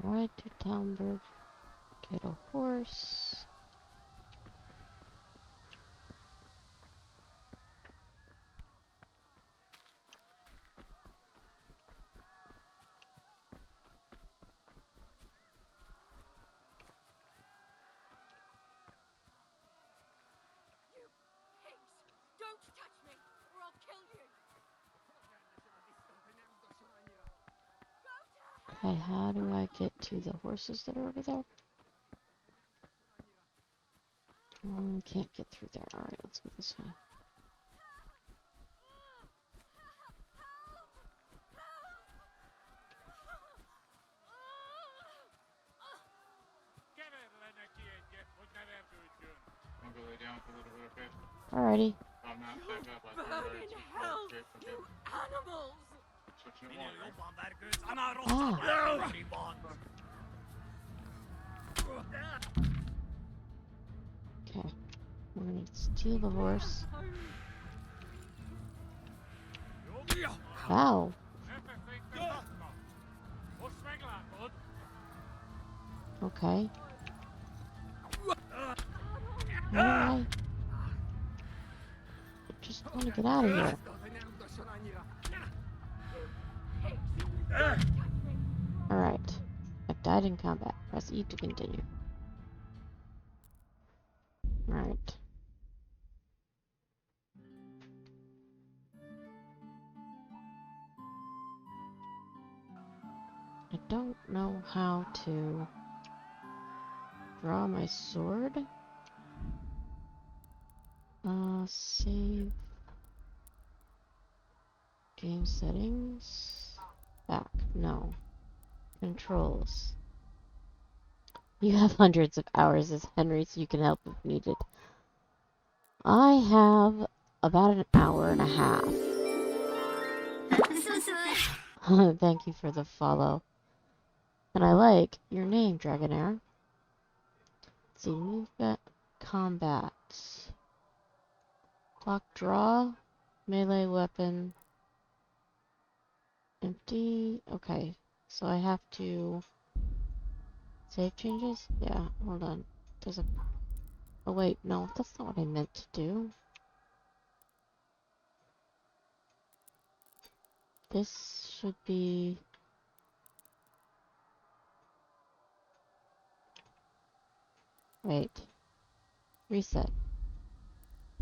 Ride to Talmberg. Get a horse. Okay, how do I get to the horses that are over there? Can't get through there. Alright, let's go this way. Alrighty. Ah. Okay. We're gonna steal the horse. Wow. Okay. Why? I just want to get out of here. Alright. I've died in combat. Press E to continue. Alright. I don't know how to draw my sword. Save. Game settings. Back. No. Controls. You have hundreds of hours as Henry, so you can help if needed. I have about an hour and a half. Thank you for the follow. And I like your name, Dragonair. Let's see, movement, combat. Block, draw, melee weapon, empty. Okay, so I have to save changes? Yeah, hold on. There's a... Oh wait, no, that's not what I meant to do. This should be... Wait. Reset.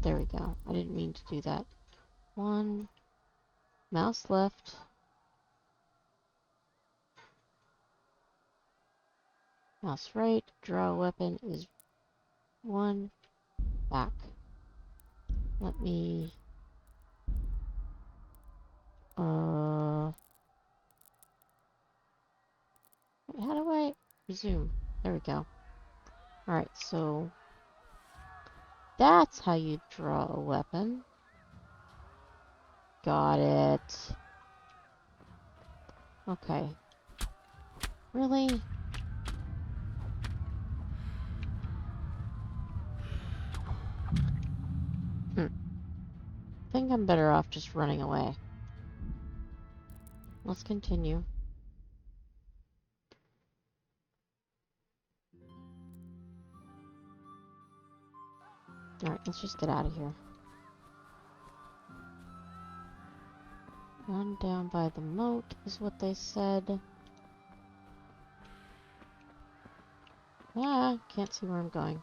There we go. I didn't mean to do that. One. Mouse left. Mouse right. Draw weapon is 1. Back. Let me... How do I resume? There we go. Alright, so... That's how you draw a weapon. Got it. Okay. Really? I think I'm better off just running away. Let's continue. Alright, let's just get out of here. Run down by the moat is what they said. Ah, can't see where I'm going.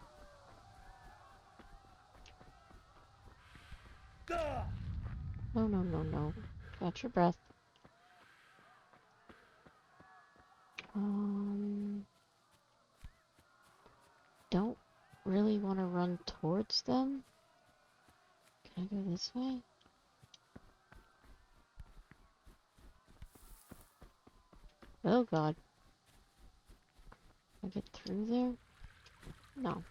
No, no, no, no. Catch your breath. Don't really want to run towards them. Can I go this way? Oh god. Can I get through there? No.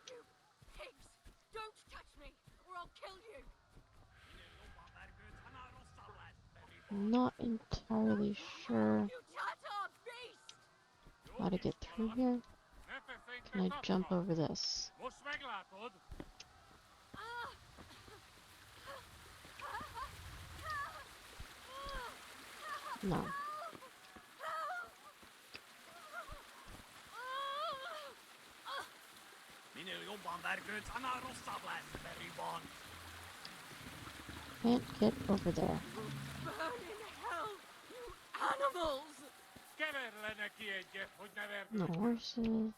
You pigs! Don't touch me, or I'll kill you! Not entirely sure how to get through here. Can I jump over this? No. Can't get over there. Burn in hell, you animals! No horses.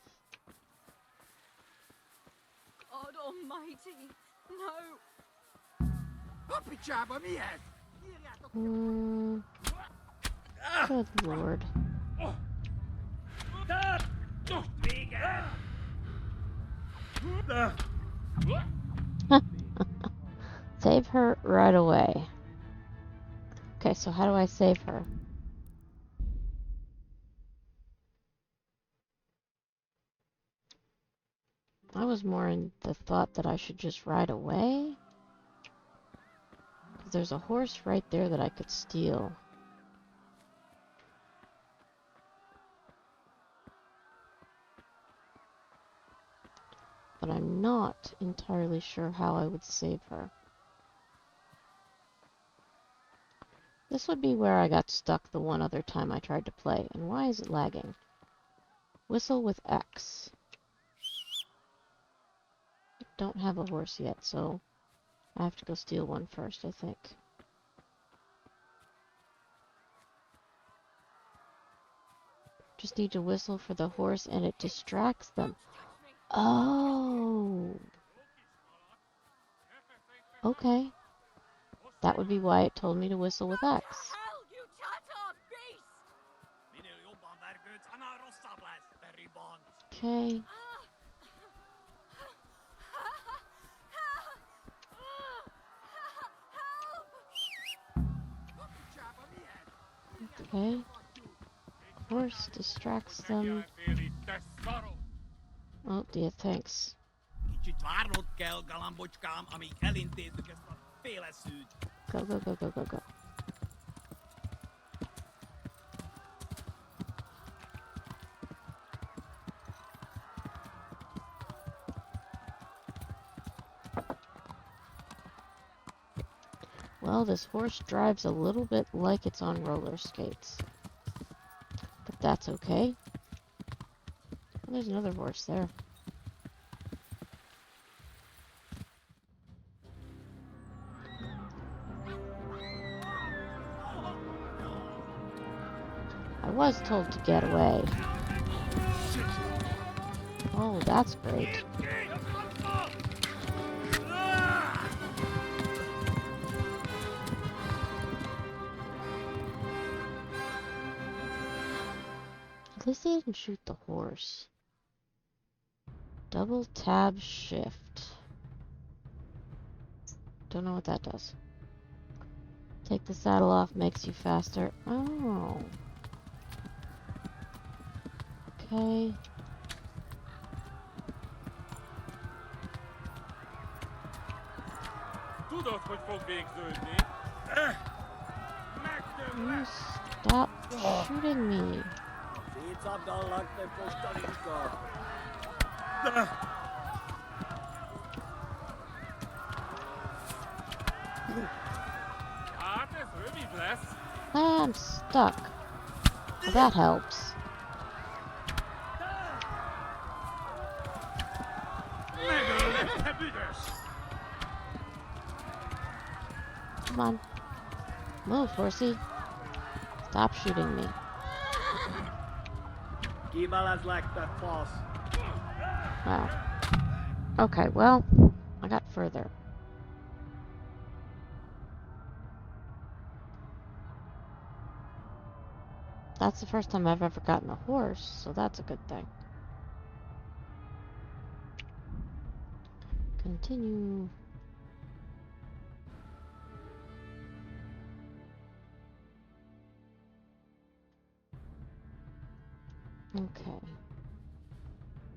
God almighty, no! Good lord. Save her right away. Okay, so how do I save her? I was more in the thought that I should just ride away. 'Cause there's a horse right there that I could steal. But I'm not entirely sure how I would save her. This would be where I got stuck the one other time I tried to play. And why is it lagging? Whistle with X. I don't have a horse yet, so I have to go steal one first, I think. Just need to whistle for the horse and it distracts them. Oh! Okay. That would be why it told me to whistle with X. Hell, you Tatar beast! Okay. Okay. Horse distracts them. Oh dear, thanks. Go, go, go, go, go, go. Well, this horse drives a little bit like it's on roller skates. But that's okay. Oh, there's another horse there. I was told to get away. Oh, that's great. At least they didn't shoot the horse. Double tab shift. Don't know what that does. Take the saddle off, makes you faster. Oh. Okay. Tudod, hogy fog végződni? You stop shooting me. Hát ez rövid lesz. I'm stuck. Well, that helps. Megöllek, te büdös! Come on. Move, horsey. Stop shooting me. Wow. Okay, well, I got further. That's the first time I've ever gotten a horse, so that's a good thing. Continue. Okay.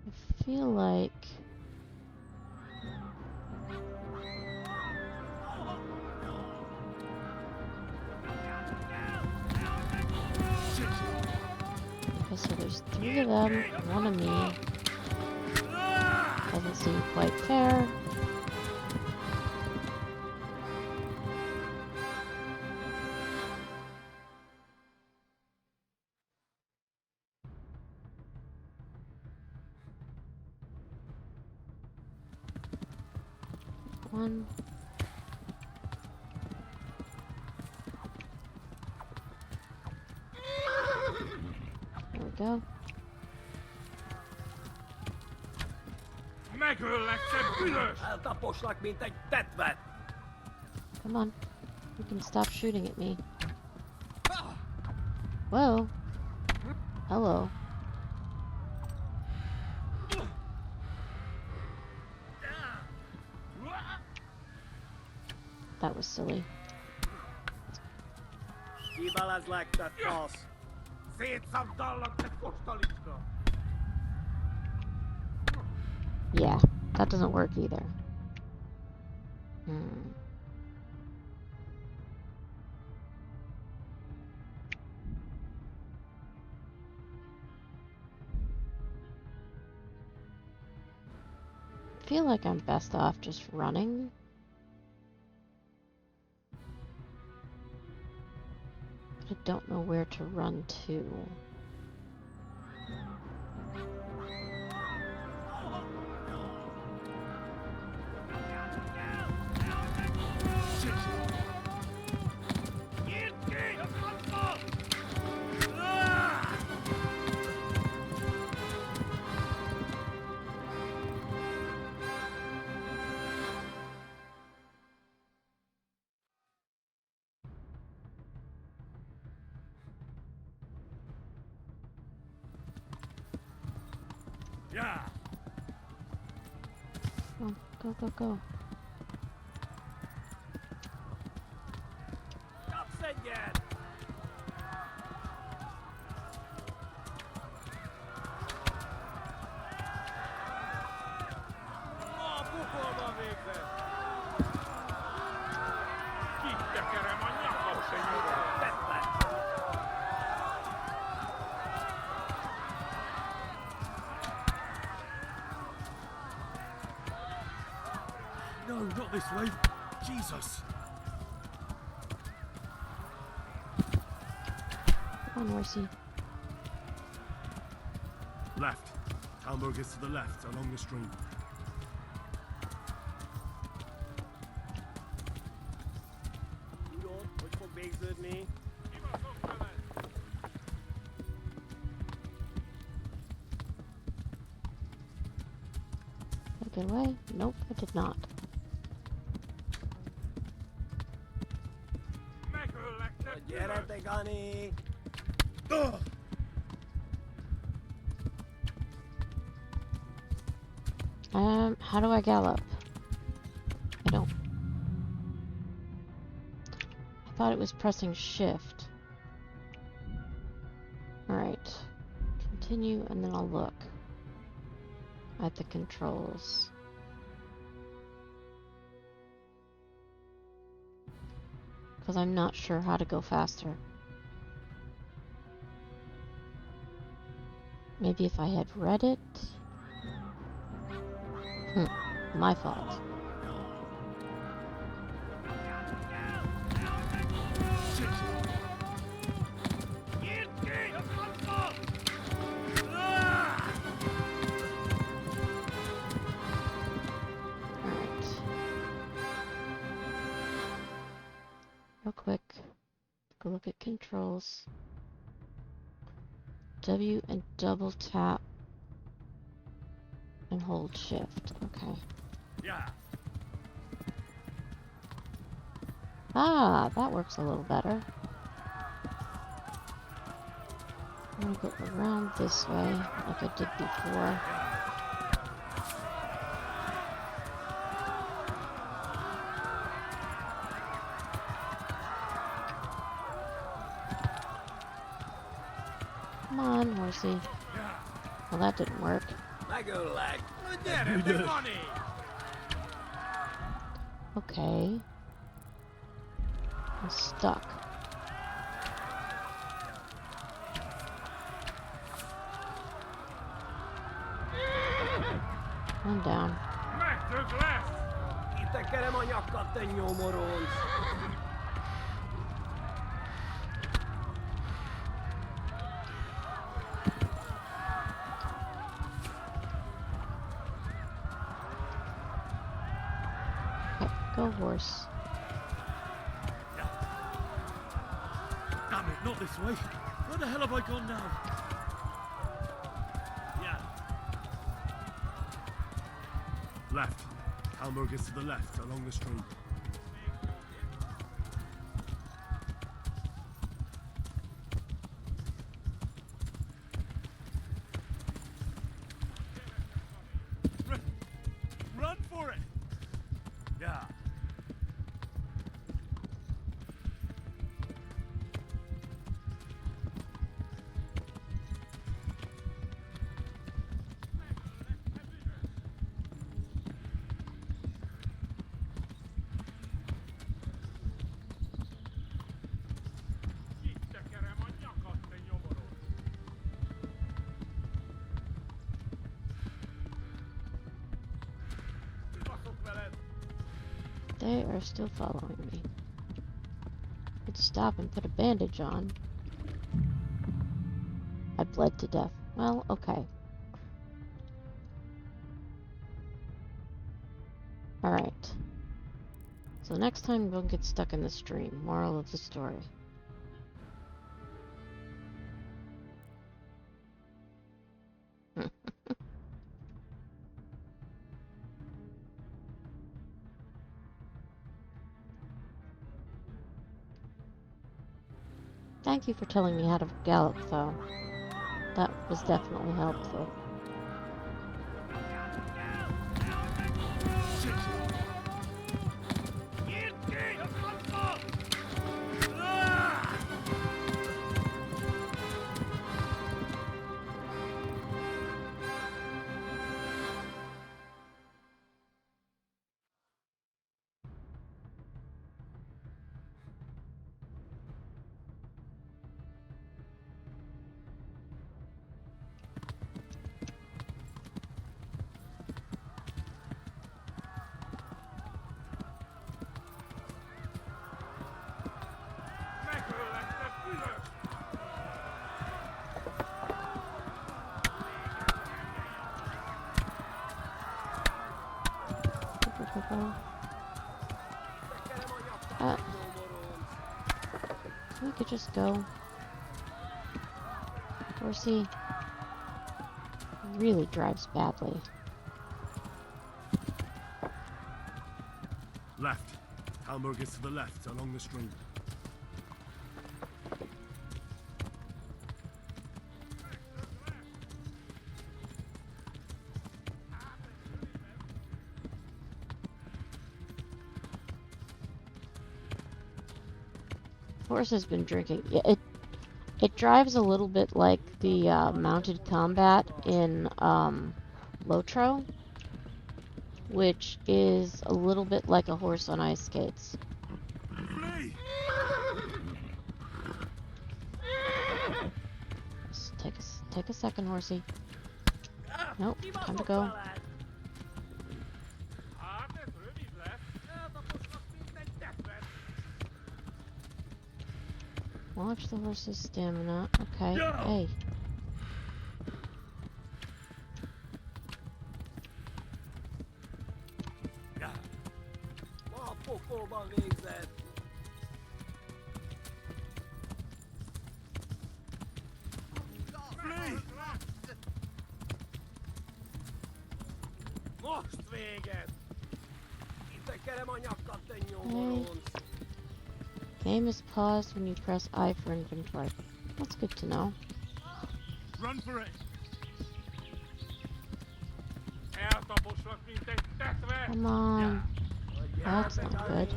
I feel like... Okay, so there's 3 of them, 1 of me. Doesn't seem quite fair. on. There we go. Megöllek, te büdös! Eltaposlak, mint egy tetvet! Come on. You can stop shooting at me. Whoa. Hello. That was silly. Kivelezlek, te fasz! Szétszabdallak, te kostalicska! Yeah, that doesn't work either. I feel like I'm best off just running. I don't know where to run to. Yeah! Oh, go, go, go. Kapsz egyet! A pokolban végzett! Kitekerem a nyakam, se nyomor! Tetvet! No, not this way. Jesus. Come on, Horsey. Left. Talmberg is to the left, along the stream. Tudod, hogy fog végződni? Kibaszok veled! Did I get away? Nope, I did not. Megöllek, te Gyere, büdös! te Gani! How do I gallop? I don't. I thought it was pressing shift. Alright. Continue, and then I'll look at the controls. Because I'm not sure how to go faster. Maybe if I had read it? My fault. Alright. Real quick. Go look at controls. W and double tap. And hold shift. Okay. Yeah! Ah, that works a little better. I'm gonna go around this way, like I did before. Come on, horsey. Well, that didn't work. Megöllek! Gyere, te Gani! Okay. I'm stuck. I'm down. Megdög lesz! Kitekerem a nyakat, te nyomoronc! Go, horse. Damn it, not this way. Where the hell have I gone now? Yeah. Left. Hamburg is to the left, along the stream. Run for it! Yeah. Itt tekerem a nyakat, te nyomorod! Mi baszok veled? They are still following me. Could stop and put a bandage on. I bled to death. Well, okay. Alright. So next time, don't get stuck in the stream. Moral of the story. Thank you for telling me how to gallop, though. That was definitely helpful. Megöllek, te fülös! We could just go. Horsey really drives badly. Left. Hamburg is to the left, along the stream. Horse has been drinking. Yeah, it drives a little bit like the mounted combat in Lotro, which is a little bit like a horse on ice skates. Flee! Just take a second, horsey. Nope, time to go. Hát ez rövid lesz. Eltaposnak, mint egy deszvet. Watch the horse's stamina. Okay, Go! hey. Yeah. Ma a pokolban végzett. Flee! Most véget! Kitekerem a nyakat, te nyomoronc! Game is paused when you press I for inventory. That's good to know. Run for it! Eltaposnak, mint egy deszvet. Come on. Yeah. That's not good.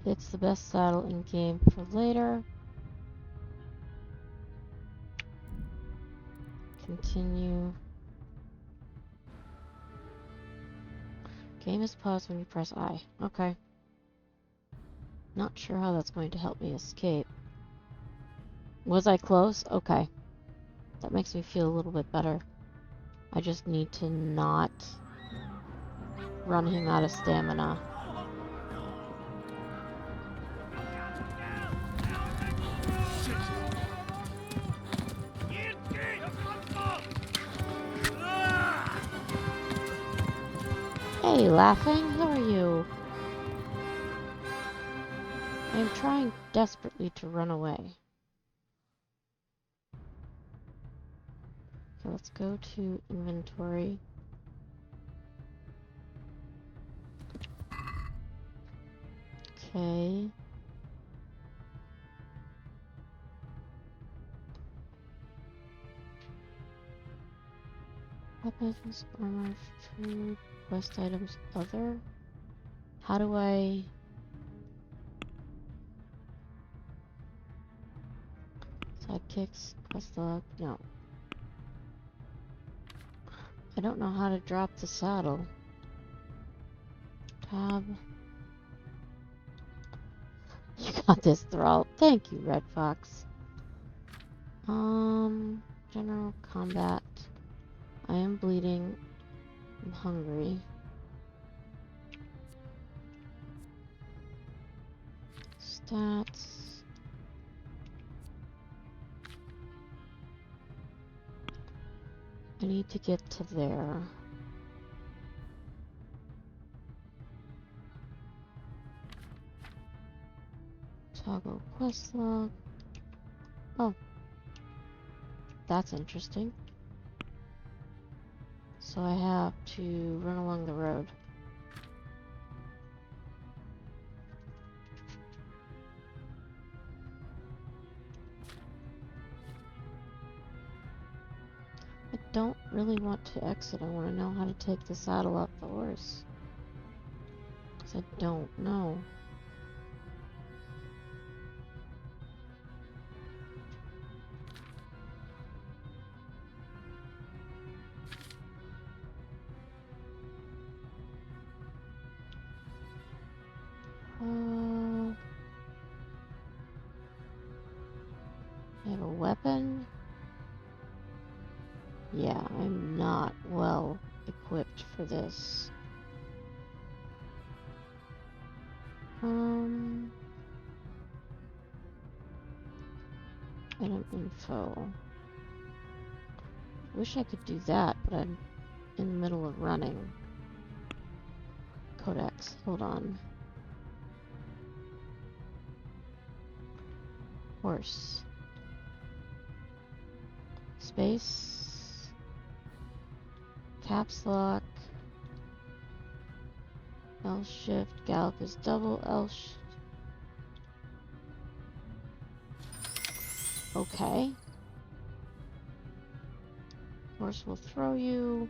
It's the best saddle in game for later. Continue. Game is paused when you press I. Okay. Not sure how that's going to help me escape. Was I close? Okay. That makes me feel a little bit better. I just need to not run him out of stamina. Hey, laughing, how are you? I am trying desperately to run away. Okay, let's go to inventory. Okay. Weapons, armor, food, quest items, other. How do I... Sidekicks, quest log, no. I don't know how to drop the saddle. Tab. You got this, Thrall. Thank you, Red Fox. General combat. I am bleeding. I'm hungry. Stats. I need to get to there. Toggle quest log. Oh. That's interesting. So I have to run along the road. I don't really want to exit. I want to know how to take the saddle off the horse. Because I don't know. I have a weapon. Yeah, I'm not well equipped for this. Item info. Wish I could do that, but I'm in the middle of running. Codex, hold on. Horse. Space. Caps lock. L shift. Gallop is double L shift. Okay. Horse will throw you.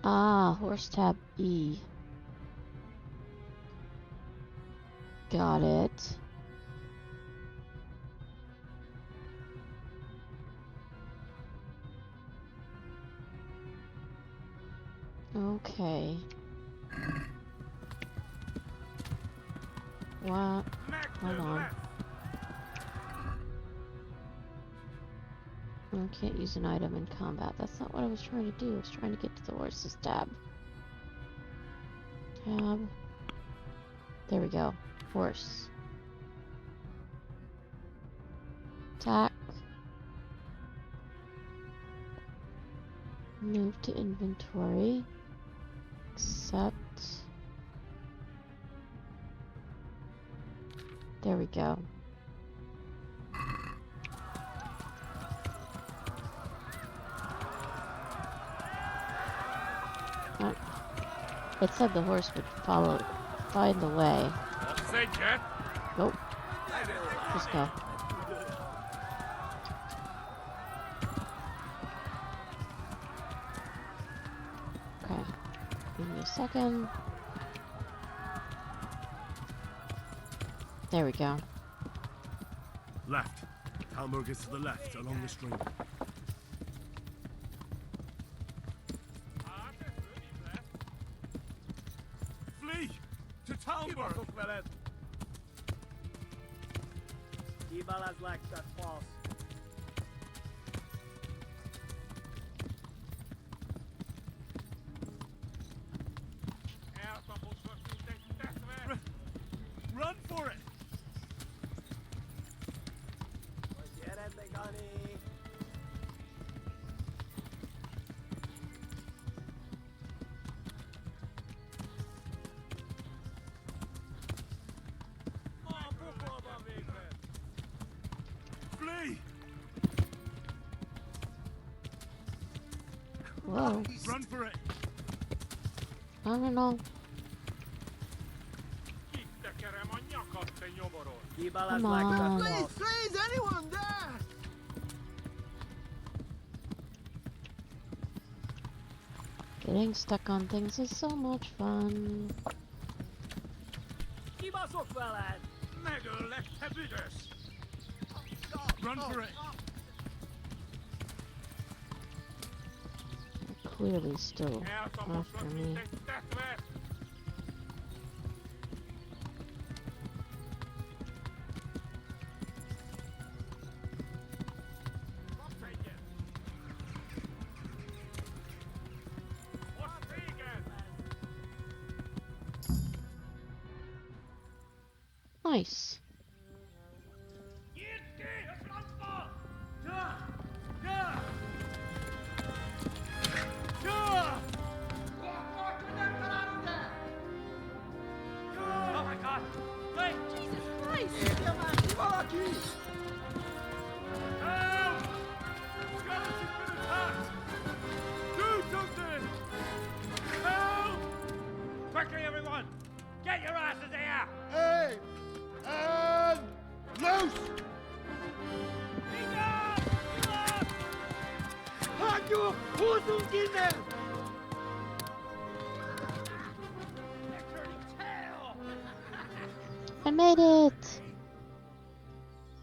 Ah, horse tab E. Got it. Okay. What? Hold on. I can't use an item in combat. That's not what I was trying to do. I was trying to get to the horse's tab. Tab. There we go. Horse. Attack. Move to inventory. Accept. There we go. It said the horse would find the way. Go. Just go. Okay. Give me a second. There we go. Left. Talmberg is to the left, along the stream. Flee! To Talmberg! for it! Get it, Gunny. Flee! Whoa. Run for it! I don't know. Keep a Come like that. on. Please, anyone there? Getting stuck on things is so much fun. Kibasok veled! Megöllek, te büdös! Run for it! They're clearly still after me. Nice. Oh my god! Wait! Jesus Christ! Valaki! Help! Skeleton's been attacked! Do something! Help! Quickly, everyone! Get your asses here! Hey! And loose! Hagyjuk! Húzzunk innen! I made it!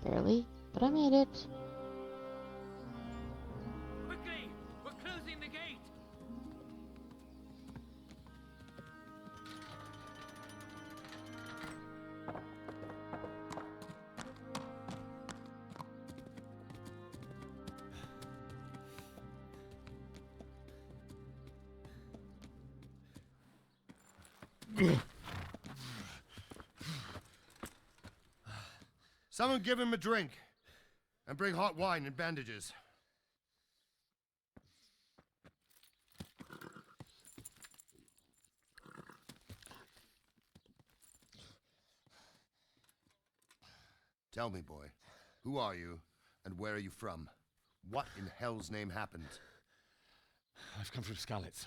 Barely, but I made it. Quickly! We're closing the gate! Someone give him a drink. And bring hot wine and bandages. Tell me, boy, who are you and where are you from? What in hell's name happened? I've come from Skalitz.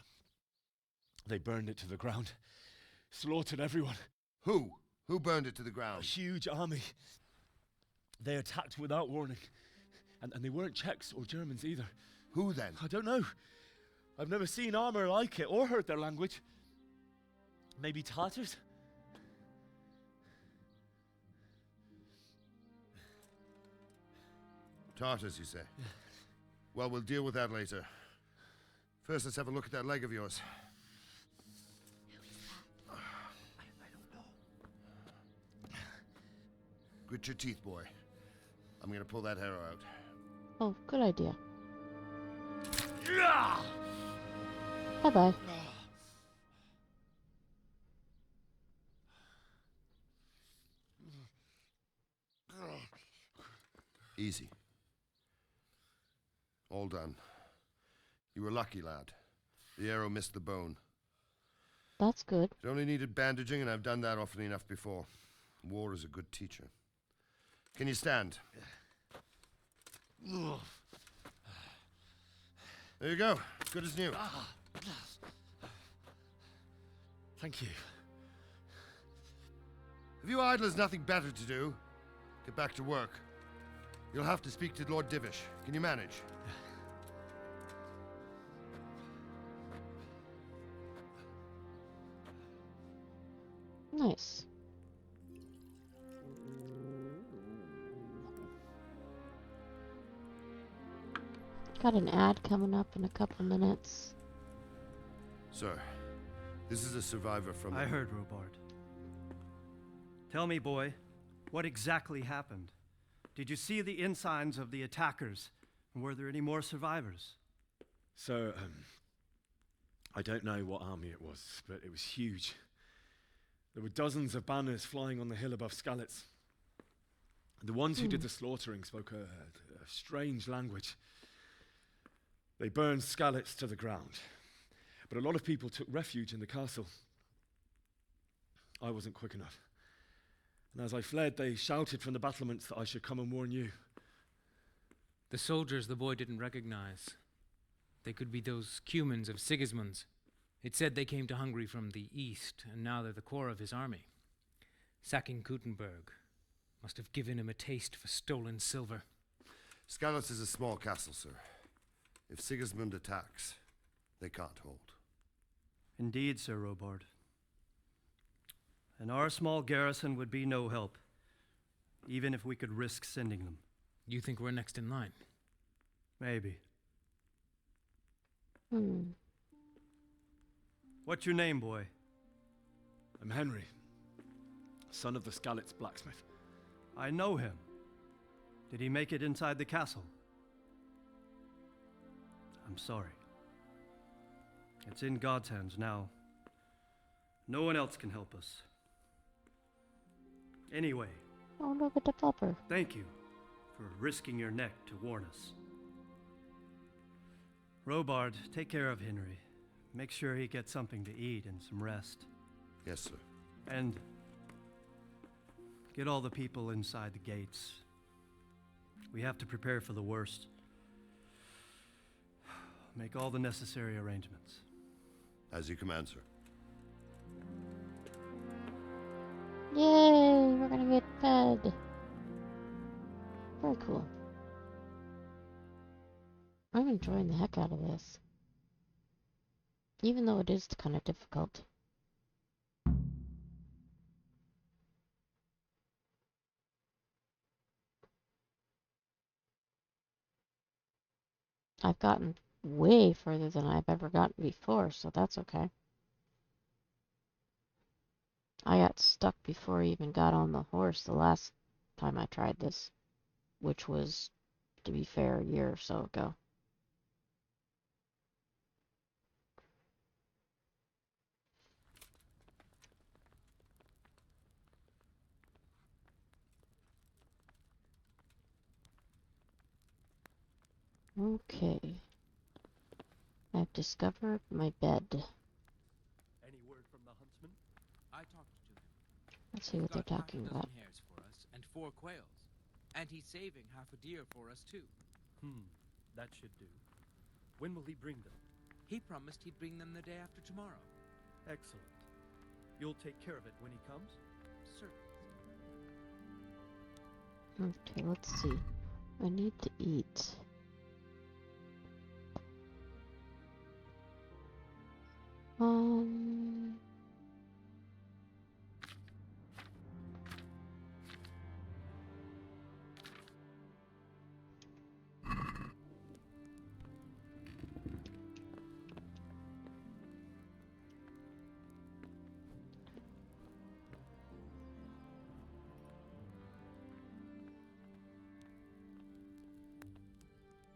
They burned it to the ground. Slaughtered everyone. Who? Who burned it to the A ground? huge army. They attacked without warning. And they weren't Czechs or Germans either. Who then? I don't know. I've never seen armor like it or heard their language. Maybe Tatars? Tartars, you say? Well, we'll deal with that later. First, let's have a look at that leg of yours. Grit your teeth, boy. I'm gonna pull that arrow out. Oh, good idea. Yeah! Bye-bye. Easy. All done. You were lucky, lad. The arrow missed the bone. That's good. It only needed bandaging, and I've done that often enough before. War is a good teacher. Can you stand? There you go. Good as new. Thank you. If you idlers nothing better to do, get back to work. You'll have to speak to Lord Divish. Can you manage? Nice. Got an ad coming up in a couple minutes. Sir, this is a survivor from... I heard, Robard. Tell me, boy, what exactly happened? Did you see the ensigns of the attackers? And were there any more survivors? So, I don't know what army it was, but it was huge. There were dozens of banners flying on the hill above Skalitz. The ones who did the slaughtering spoke a strange language. They burned Skalitz to the ground. But a lot of people took refuge in the castle. I wasn't quick enough. And as I fled, they shouted from the battlements that I should come and warn you. The soldiers the boy didn't recognize. They could be those Cumans of Sigismund's. It said they came to Hungary from the east, and now they're the core of his army. Sacking Gutenberg must have given him a taste for stolen silver. Skalitz is a small castle, sir. If Sigismund attacks, they can't hold. Indeed, Sir Robard. And our small garrison would be no help, even if we could risk sending them. You think we're next in line? Maybe. Hmm. What's your name, boy? I'm Henry, son of the Skalitz blacksmith. I know him. Did he make it inside the castle? I'm sorry. It's in God's hands now. No one else can help us. Anyway, Oh, look at the flopper. thank you for risking your neck to warn us. Robard, take care of Henry. Make sure he gets something to eat and some rest. Yes, sir. And get all the people inside the gates. We have to prepare for the worst. Make all the necessary arrangements. As you command, sir. Yay, we're gonna get fed. Very cool. I'm enjoying the heck out of this. Even though it is kind of difficult. I've gotten way further than I've ever gotten before, so that's okay. I got stuck before I even got on the horse the last time I tried this, which was, to be fair, a year or so ago. Okay. I've discovered my bed. Any word from the huntsman? I talked to him. Let's see what they're talking Got about. half a dozen hares for us and 4 quails. And he's saving half a deer for us too. That should do. When will he bring them? He promised he'd bring them the day after tomorrow. Excellent. You'll take care of it when he comes? Certainly. Okay, let's see. I need to eat.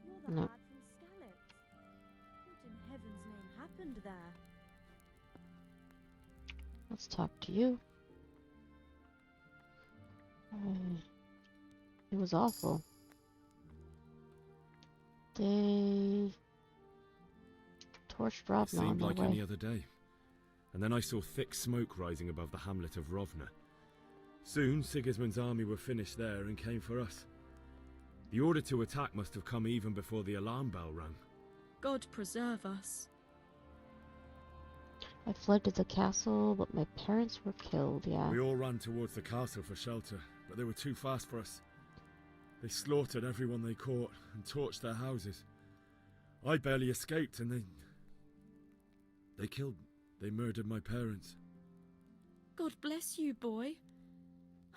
You're the No. lad from Skalitz. What in heaven's name happened there? Let's talk to you. It was awful. They torched It Ravna on seemed their like way. any other day. And then I saw thick smoke rising above the hamlet of Rovna. Soon, Sigismund's army were finished there and came for us. The order to attack must have come even before the alarm bell rang. God preserve us. I fled to the castle, but my parents were killed, yeah. We all ran towards the castle for shelter, but they were too fast for us. They slaughtered everyone they caught and torched their houses. I barely escaped, and they murdered my parents. God bless you, boy.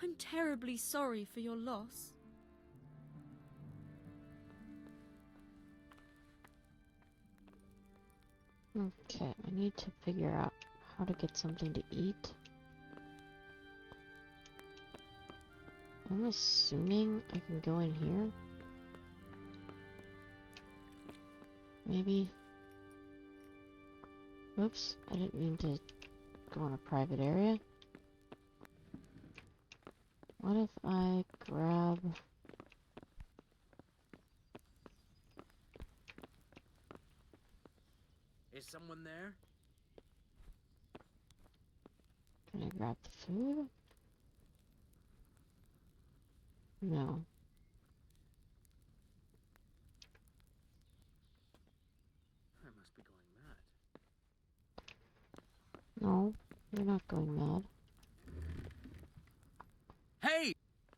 I'm terribly sorry for your loss. Okay, I need to figure out how to get something to eat. I'm assuming I can go in here. Maybe. Oops, I didn't mean to go in a private area. What if I grab... Is someone there? Can I grab the food? No. I must be going mad. No, you're not going mad. Hey!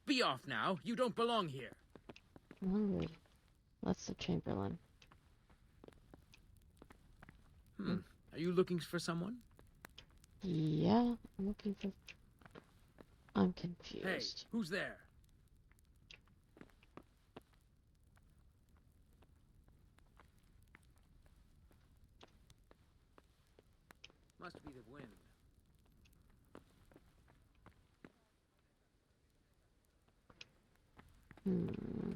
Be off now. You don't belong here. I'm hungry. That's the Chamberlain. Are you looking for someone? Yeah, I'm looking for... I'm Hey, confused. who's there? Must be the wind. Hmm.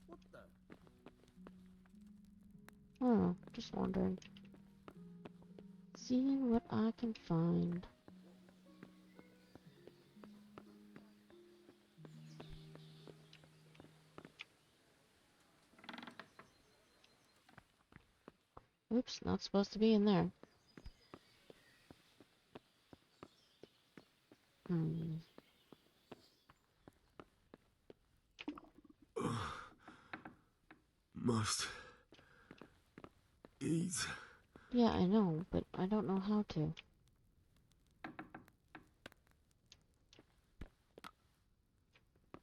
What the? Oh, just wondering. Seeing what I can find. Oops, not supposed to be in there. Hmm. Must eat. Yeah, I know, but I don't know how to.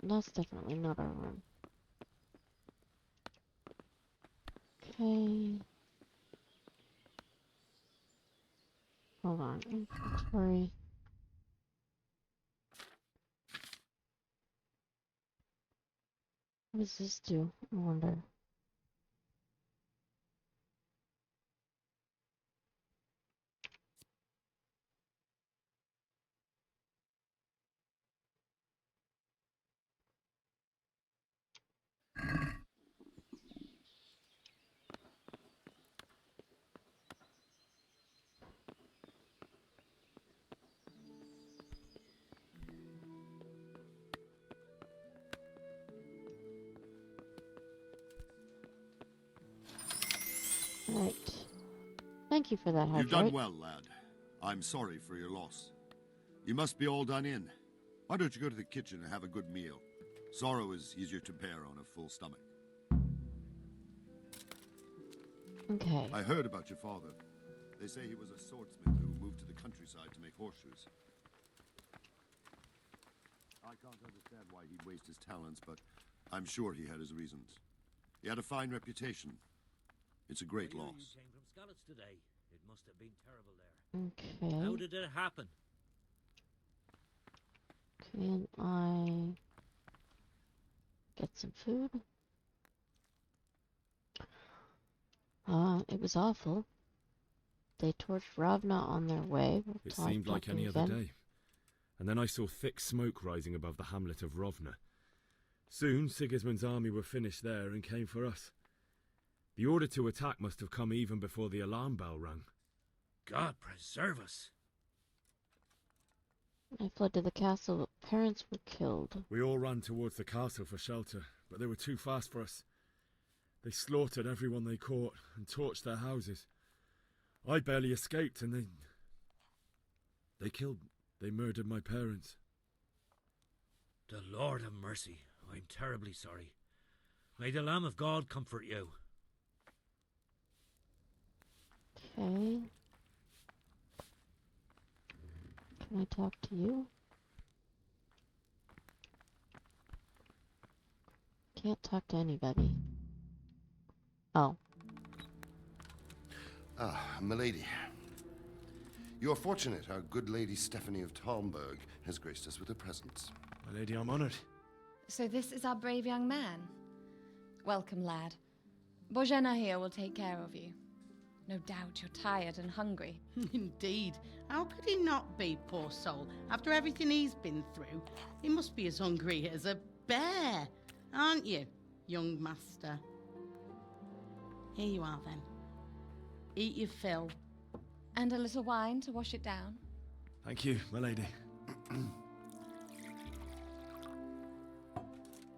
That's definitely not our room. Okay. Hold on. Inventory. What does this do? I wonder. Right. Thank you for that, You've done Hydrate. well, lad. I'm sorry for your loss. You must be all done in. Why don't you go to the kitchen and have a good meal? Sorrow is easier to bear on a full stomach. Okay. I heard about your father. They say he was a swordsmith who moved to the countryside to make horseshoes. I can't understand why he'd waste his talents, but I'm sure he had his reasons. He had a fine reputation. It's a great loss. You came from Skalitz today. It must have been terrible there. Okay. How did it happen? Can I get some food? It was awful. They torched Ravna on their way. It seemed like any other day. And then I saw thick smoke rising above the hamlet of Rovna. Soon, Sigismund's army were finished there and came for us. The order to attack must have come even before the alarm bell rang. God preserve us. I fled to the castle, but parents were killed. We all ran towards the castle for shelter, but they were too fast for us. They slaughtered everyone they caught and torched their houses. I barely escaped, and they murdered my parents. The Lord have mercy. I'm terribly sorry. May the Lamb of God comfort you. Okay. Can I talk to you? Can't talk to anybody. Oh. Ah, milady. You're fortunate our good lady Stephanie of Talmberg has graced us with her presence. My lady, I'm honored. So this is our brave young man. Welcome, lad. Bozhena here will take care of you. No doubt you're tired and hungry. Indeed. How could he not be, poor soul? After everything he's been through, he must be as hungry as a bear, aren't you, young master? Here you are, then. Eat your fill. And a little wine to wash it down. Thank you, my lady.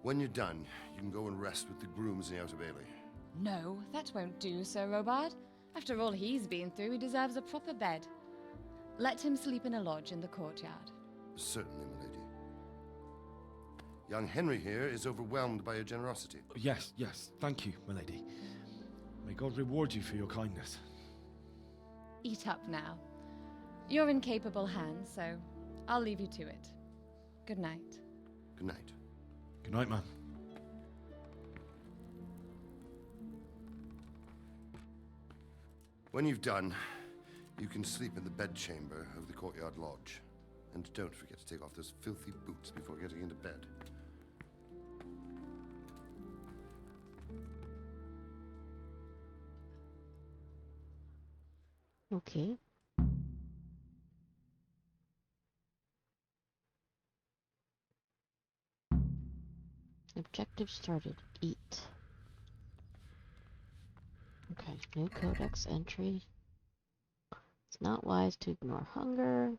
When you're done, you can go and rest with the grooms in the Outer Bailey. No, that won't do, Sir Robard. After all he's been through, he deserves a proper bed. Let him sleep in a lodge in the courtyard. Certainly, my lady. Young Henry here is overwhelmed by your generosity. Yes, yes, thank you, my lady. May God reward you for your kindness. Eat up now. You're in capable hands, so I'll leave you to it. Good night. Good night. Good night, man. When you've done, you can sleep in the bedchamber of the courtyard lodge. And don't forget to take off those filthy boots before getting into bed. Okay. Objective started. Eat. Okay, new codex entry. It's not wise to ignore hunger.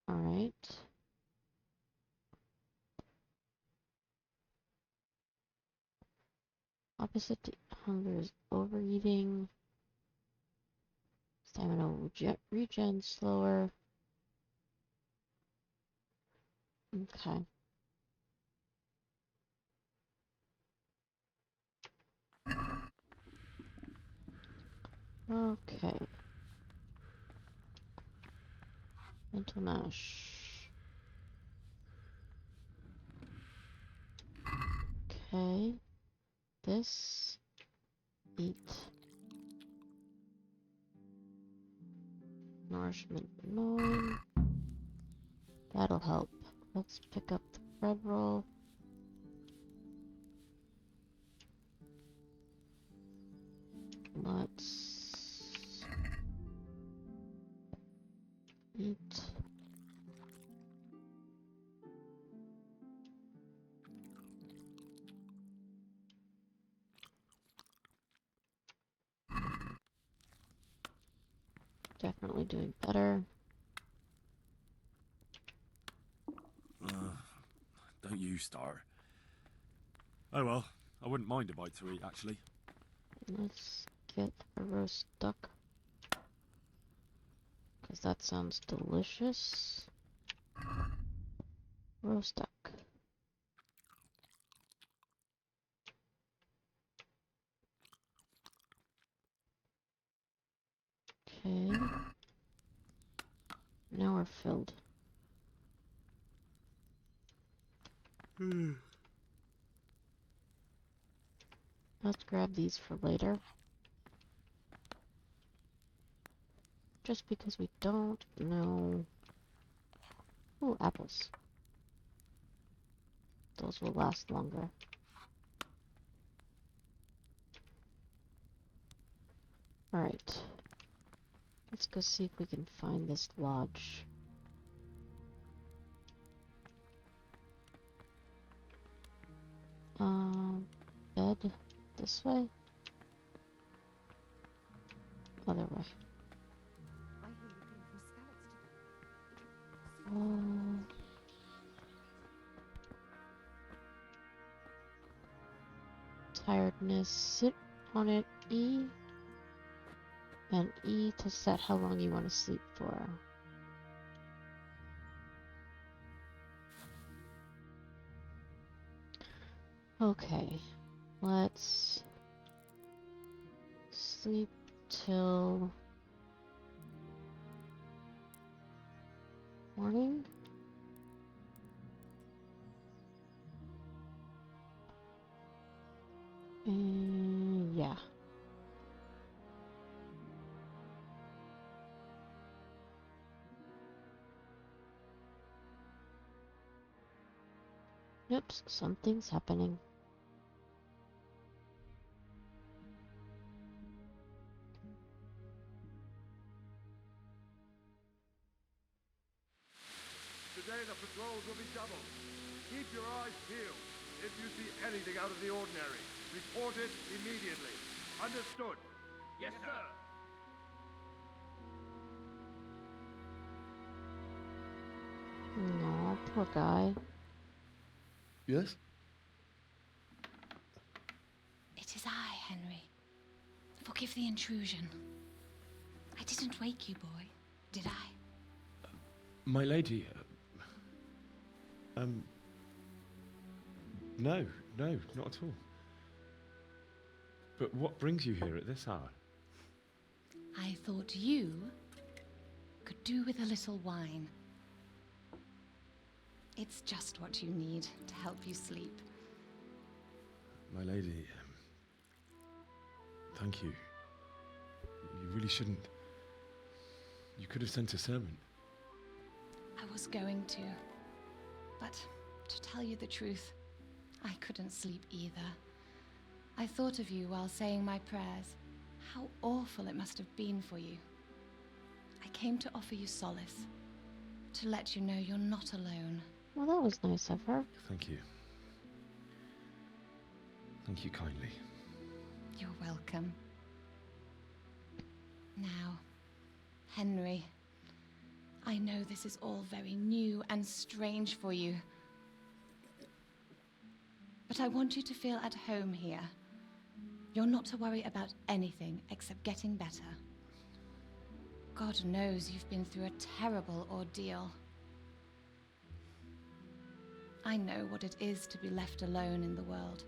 Alright. Opposite to hunger is overeating. Stamina will regen slower. Okay. Okay. Mental mash. Okay. This. Eat. Nourishment 9. That'll help. Let's pick up the bread roll. Let's eat. Definitely doing better. Don't you start. Oh well, I wouldn't mind a bite to eat, actually. Let's get a roast duck. Because that sounds delicious. Roast duck. Okay. Now we're filled. Let's grab these for later. Just because we don't know... Ooh, apples. Those will last longer. Alright. Let's go see if we can find this lodge. Bed this way? Other way. Tiredness, sit on it, E, and E to set how long you want to sleep for. Okay, let's sleep till morning. Yeah. Oops, something's happening. patrols will be doubled. Keep your eyes peeled. If you see anything out of the ordinary, report it immediately. Understood? Yes, sir. No, poor guy. Yes? It is I, Henry. Forgive the intrusion. I didn't wake you, boy, did I? My lady, no, not at all. But what brings you here at this hour? I thought you could do with a little wine. It's just what you need to help you sleep. My lady, thank you. You really shouldn't. You could have sent a servant. I was going to, but to tell you the truth, I couldn't sleep either. I thought of you while saying my prayers. How awful it must have been for you. I came to offer you solace, to let you know you're not alone. Well, that was nice of her. Thank you. Thank you kindly. You're welcome. Now, Henry, I know this is all very new and strange for you, but I want you to feel at home here. You're not to worry about anything except getting better. God knows you've been through a terrible ordeal. I know what it is to be left alone in the world,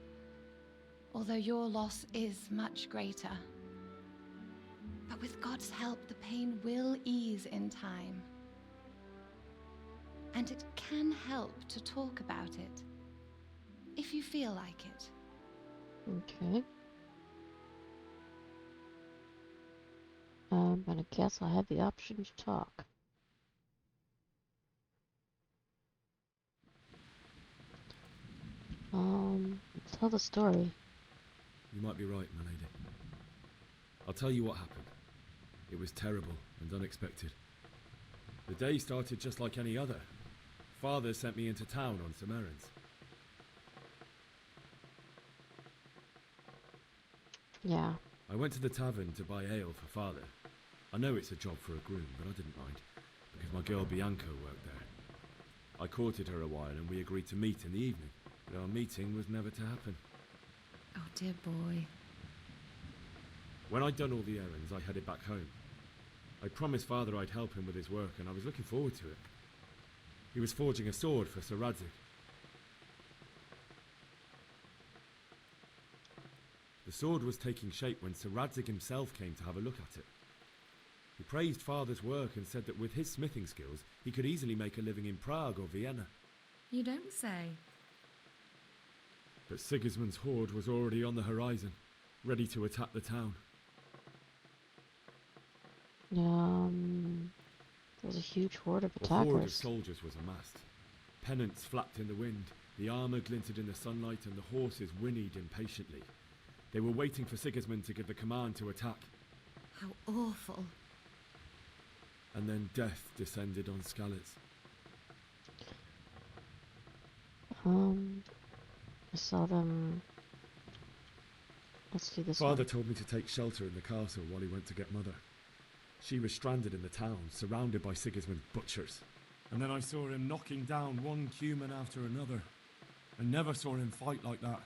although your loss is much greater. But with God's help, the pain will ease in time. And it can help to talk about it, if you feel like it. Okay. And I guess I have the option to talk. Tell the story. You might be right, my lady. I'll tell you what happened. It was terrible and unexpected. The day started just like any other. Father sent me into town on some errands. Yeah. I went to the tavern to buy ale for Father. I know it's a job for a groom, but I didn't mind, because my girl Bianca worked there. I courted her a while and we agreed to meet in the evening, but our meeting was never to happen. Oh, dear boy. When I'd done all the errands, I headed back home. I promised Father I'd help him with his work, and I was looking forward to it. He was forging a sword for Sir Radzig. The sword was taking shape when Sir Radzig himself came to have a look at it. He praised Father's work and said that with his smithing skills, he could easily make a living in Prague or Vienna. You don't say. But Sigismund's horde was already on the horizon, ready to attack the town. There was a huge horde of A horde of attackers. soldiers was amassed. Pennants flapped in the wind, the armour glinted in the sunlight, and the horses whinnied impatiently. They were waiting for Sigismund to give the command to attack. How awful. And then death descended on Skalitz. I saw them. Let's do this Father one. told me to take shelter in the castle while he went to get Mother. She was stranded in the town, surrounded by Sigismund's butchers. And then I saw him knocking down one human after another. I never saw him fight like that.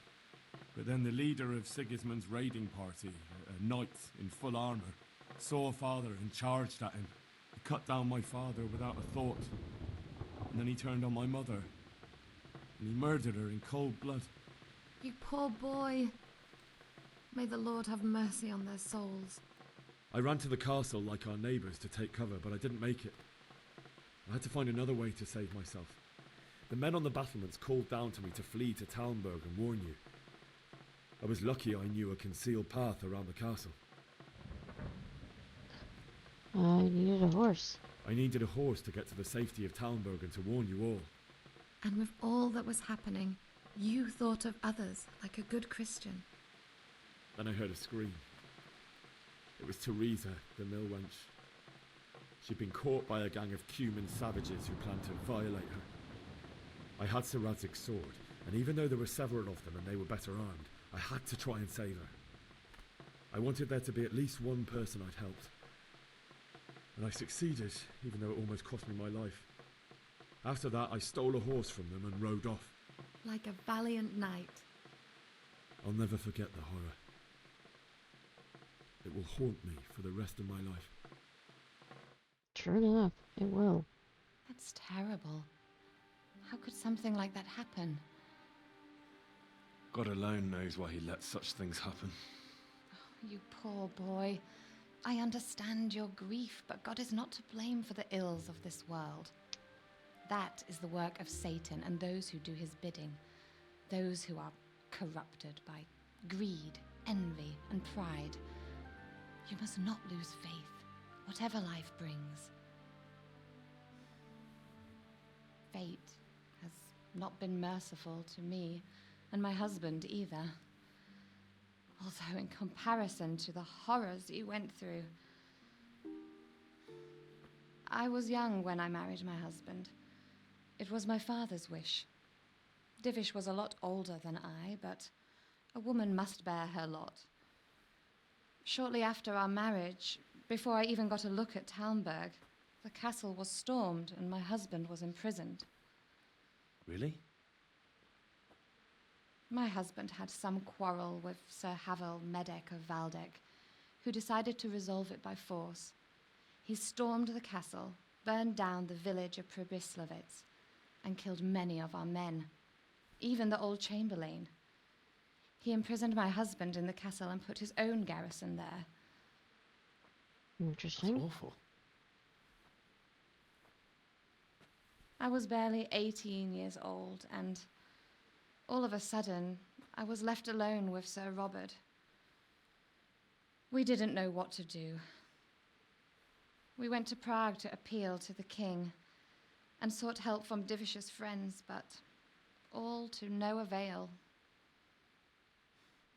But then the leader of Sigismund's raiding party, a knight in full armour, saw Father and charged at him. He cut down my father without a thought. And then he turned on my mother. And he murdered her in cold blood. You poor boy. May the Lord have mercy on their souls. I ran to the castle like our neighbours to take cover, but I didn't make it. I had to find another way to save myself. The men on the battlements called down to me to flee to Talmberg and warn you. I was lucky I knew a concealed path around the castle. I needed a horse. I needed a horse to get to the safety of Talmberg and to warn you all. And with all that was happening, you thought of others like a good Christian. Then I heard a scream. It was Teresa, the mill wench. She'd been caught by a gang of Cuman savages who planned to violate her. I had Sir Radzig's sword, and even though there were several of them and they were better armed, I had to try and save her. I wanted there to be at least one person I'd helped. And I succeeded, even though it almost cost me my life. After that, I stole a horse from them and rode off. Like a valiant knight. I'll never forget the horror. It will haunt me for the rest of my life. True enough, it will. That's terrible. How could something like that happen? God alone knows why he lets such things happen. Oh, you poor boy. I understand your grief, but God is not to blame for the ills of this world. That is the work of Satan and those who do his bidding. Those who are corrupted by greed, envy, and pride. You must not lose faith, whatever life brings. Fate has not been merciful to me, and my husband either. Although in comparison to the horrors you went through. I was young when I married my husband. It was my father's wish. Divish was a lot older than I, but a woman must bear her lot. Shortly after our marriage, before I even got a look at Talmberg, the castle was stormed and my husband was imprisoned. Really? My husband had some quarrel with Sir Havel Medek of Valdek, who decided to resolve it by force. He stormed the castle, burned down the village of Pribyslavitz, and killed many of our men, even the old chamberlain. He imprisoned my husband in the castle and put his own garrison there. Interesting. That's awful. I was barely 18 years old, and all of a sudden, I was left alone with Sir Robert. We didn't know what to do. We went to Prague to appeal to the king and sought help from Divish's friends, but all to no avail.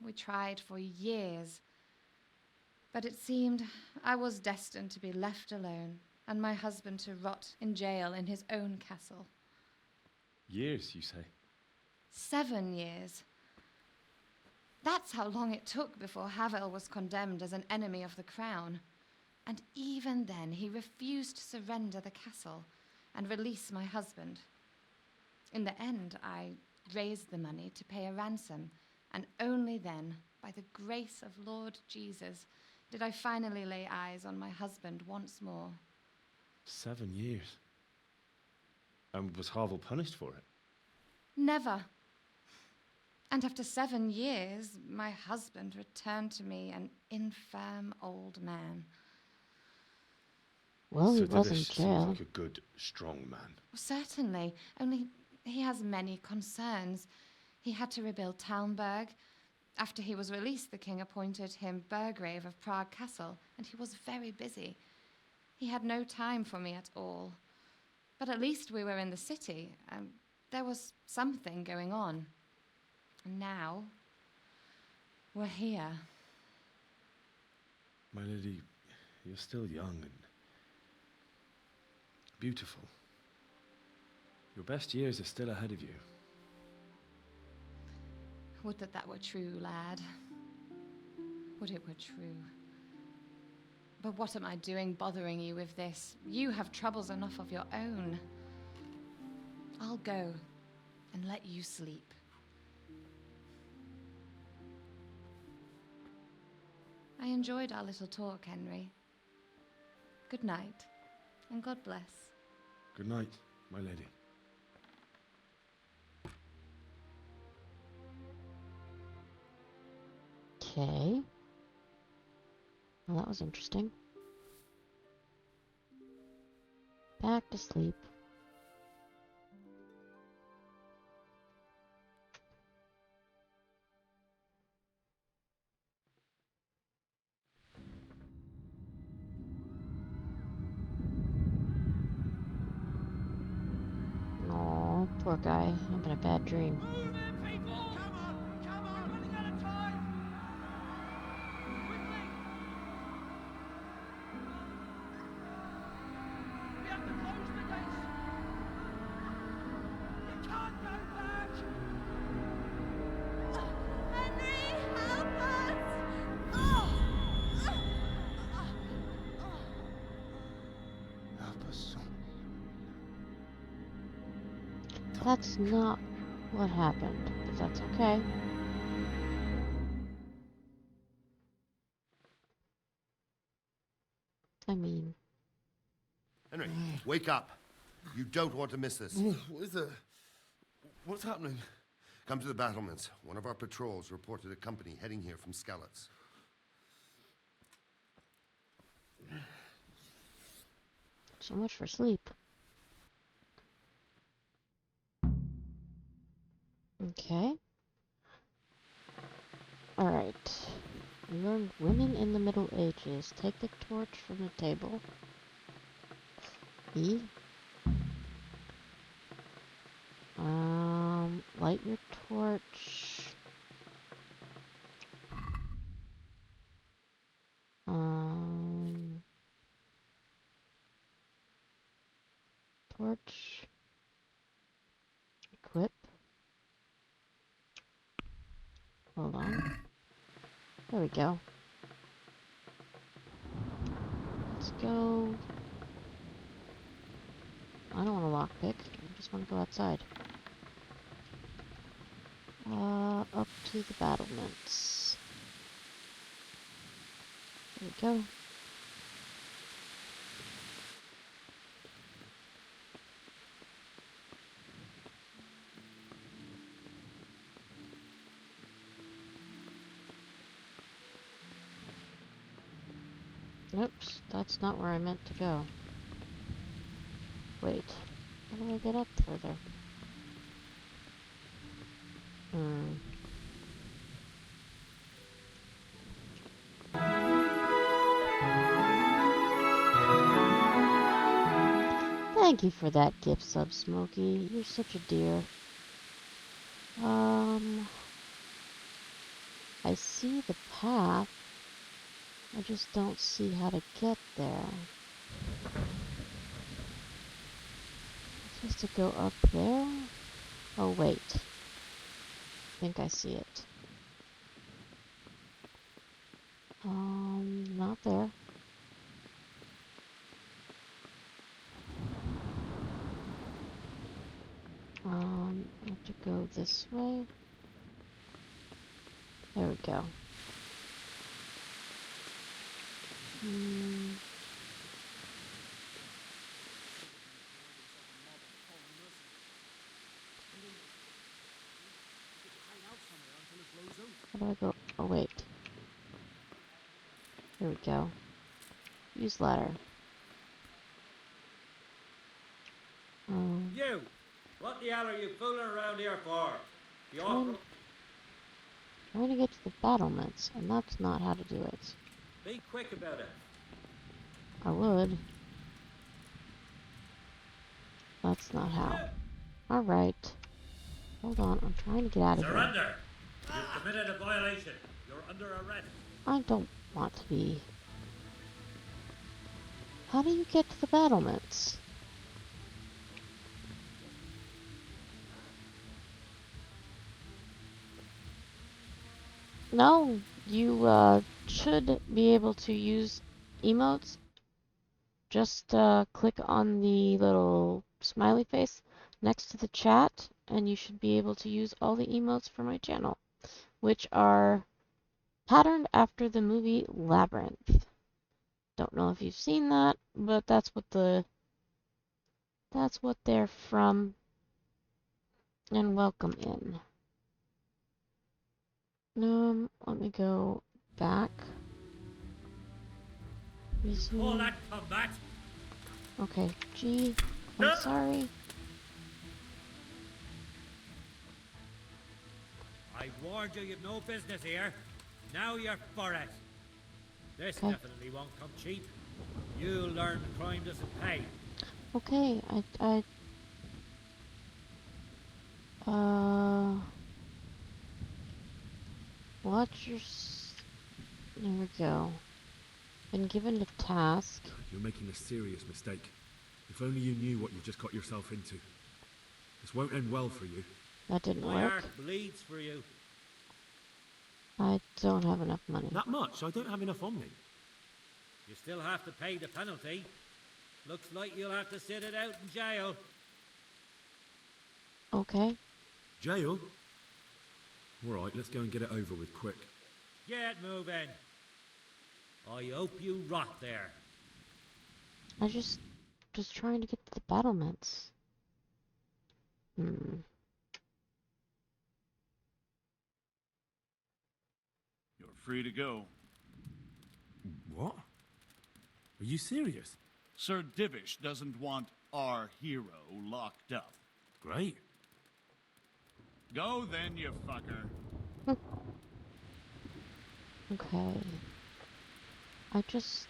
We tried for years, but it seemed I was destined to be left alone and my husband to rot in jail in his own castle. Years, you say? 7 years. That's how long it took before Havel was condemned as an enemy of the crown. And even then, he refused to surrender the castle and release my husband. In the end, I raised the money to pay a ransom, and only then, by the grace of Lord Jesus, did I finally lay eyes on my husband once more. 7 years. And was Havel punished for it? Never. And after 7 years, my husband returned to me an infirm old man. Well, he So was in Divish seems jail. like a good, strong man. Certainly, only he has many concerns. He had to rebuild Talmberg. After he was released, the king appointed him Burgrave of Prague Castle, and he was very busy. He had no time for me at all. But at least we were in the city, and there was something going on. And now, we're here. My lady, you're still young and beautiful. Your best years are still ahead of you. Would that that were true, lad. Would it were true. But what am I doing bothering you with this? You have troubles enough of your own. I'll go and let you sleep. I enjoyed our little talk, Henry. Good night, and God bless. Good night, my lady. Okay. Well, that was interesting. Back to sleep. Aw, poor guy, having a bad dream. We have to close the gates. You can't That's not what happened, but that's okay. I mean... Henry, wake up. You don't want to miss this. What is it? What's happening? Come to the battlements. One of our patrols reported a company heading here from Skalitz. So much for sleep. Okay. Alright. We learned women in the Middle Ages. Take the torch from the table. E. Light your torch. Torch. Equip. Hold on. There we go. Let's go. I don't want to lockpick. I just want to go outside. Up to the battlements. There we go. Oops, that's not where I meant to go. Wait, how do I get up further? Thank you for that gift sub, Smokey. You're such a dear. I see the path. I just don't see how to get there. Supposed to go up there? Oh, wait. I think I see it. Not there. I have to go this way. There we go. How do I go? Oh, wait. There we go. Use ladder. You! What the hell are you fooling around here for? You I'm trying to get to the battlements, and that's not how to do it. Be quick about it. I would. That's not how. Alright. Hold on, I'm trying to get out of here. Surrender! You've committed a violation. You're under arrest. I don't want to be. How do you get to the battlements? No, you should be able to use emotes. Just click on the little smiley face next to the chat, and you should be able to use all the emotes for my channel, which are patterned after the movie Labyrinth. Don't know if you've seen that, but that's what they're from. And welcome in. Let me go back. Resume. All that combat. Okay, G. I'm sorry. I warned you you've no business here. Now you're for it. This Okay. definitely won't come cheap. You'll learn crime doesn't pay. Okay, watch your there we go. Been given a task. You're making a serious mistake. If only you knew what you just got yourself into. This won't end well for you. That didn't My work. heart bleeds for you. I don't have enough money. That much? I don't have enough on me. You still have to pay the penalty. Looks like you'll have to sit it out in jail. Okay. Jail? Alright, let's go and get it over with quick. Get moving. I hope you rot there. I just trying to get to the battlements. You're free to go. What? Are you serious? Sir Divish doesn't want our hero locked up. Great. Go then, you fucker. Okay. I just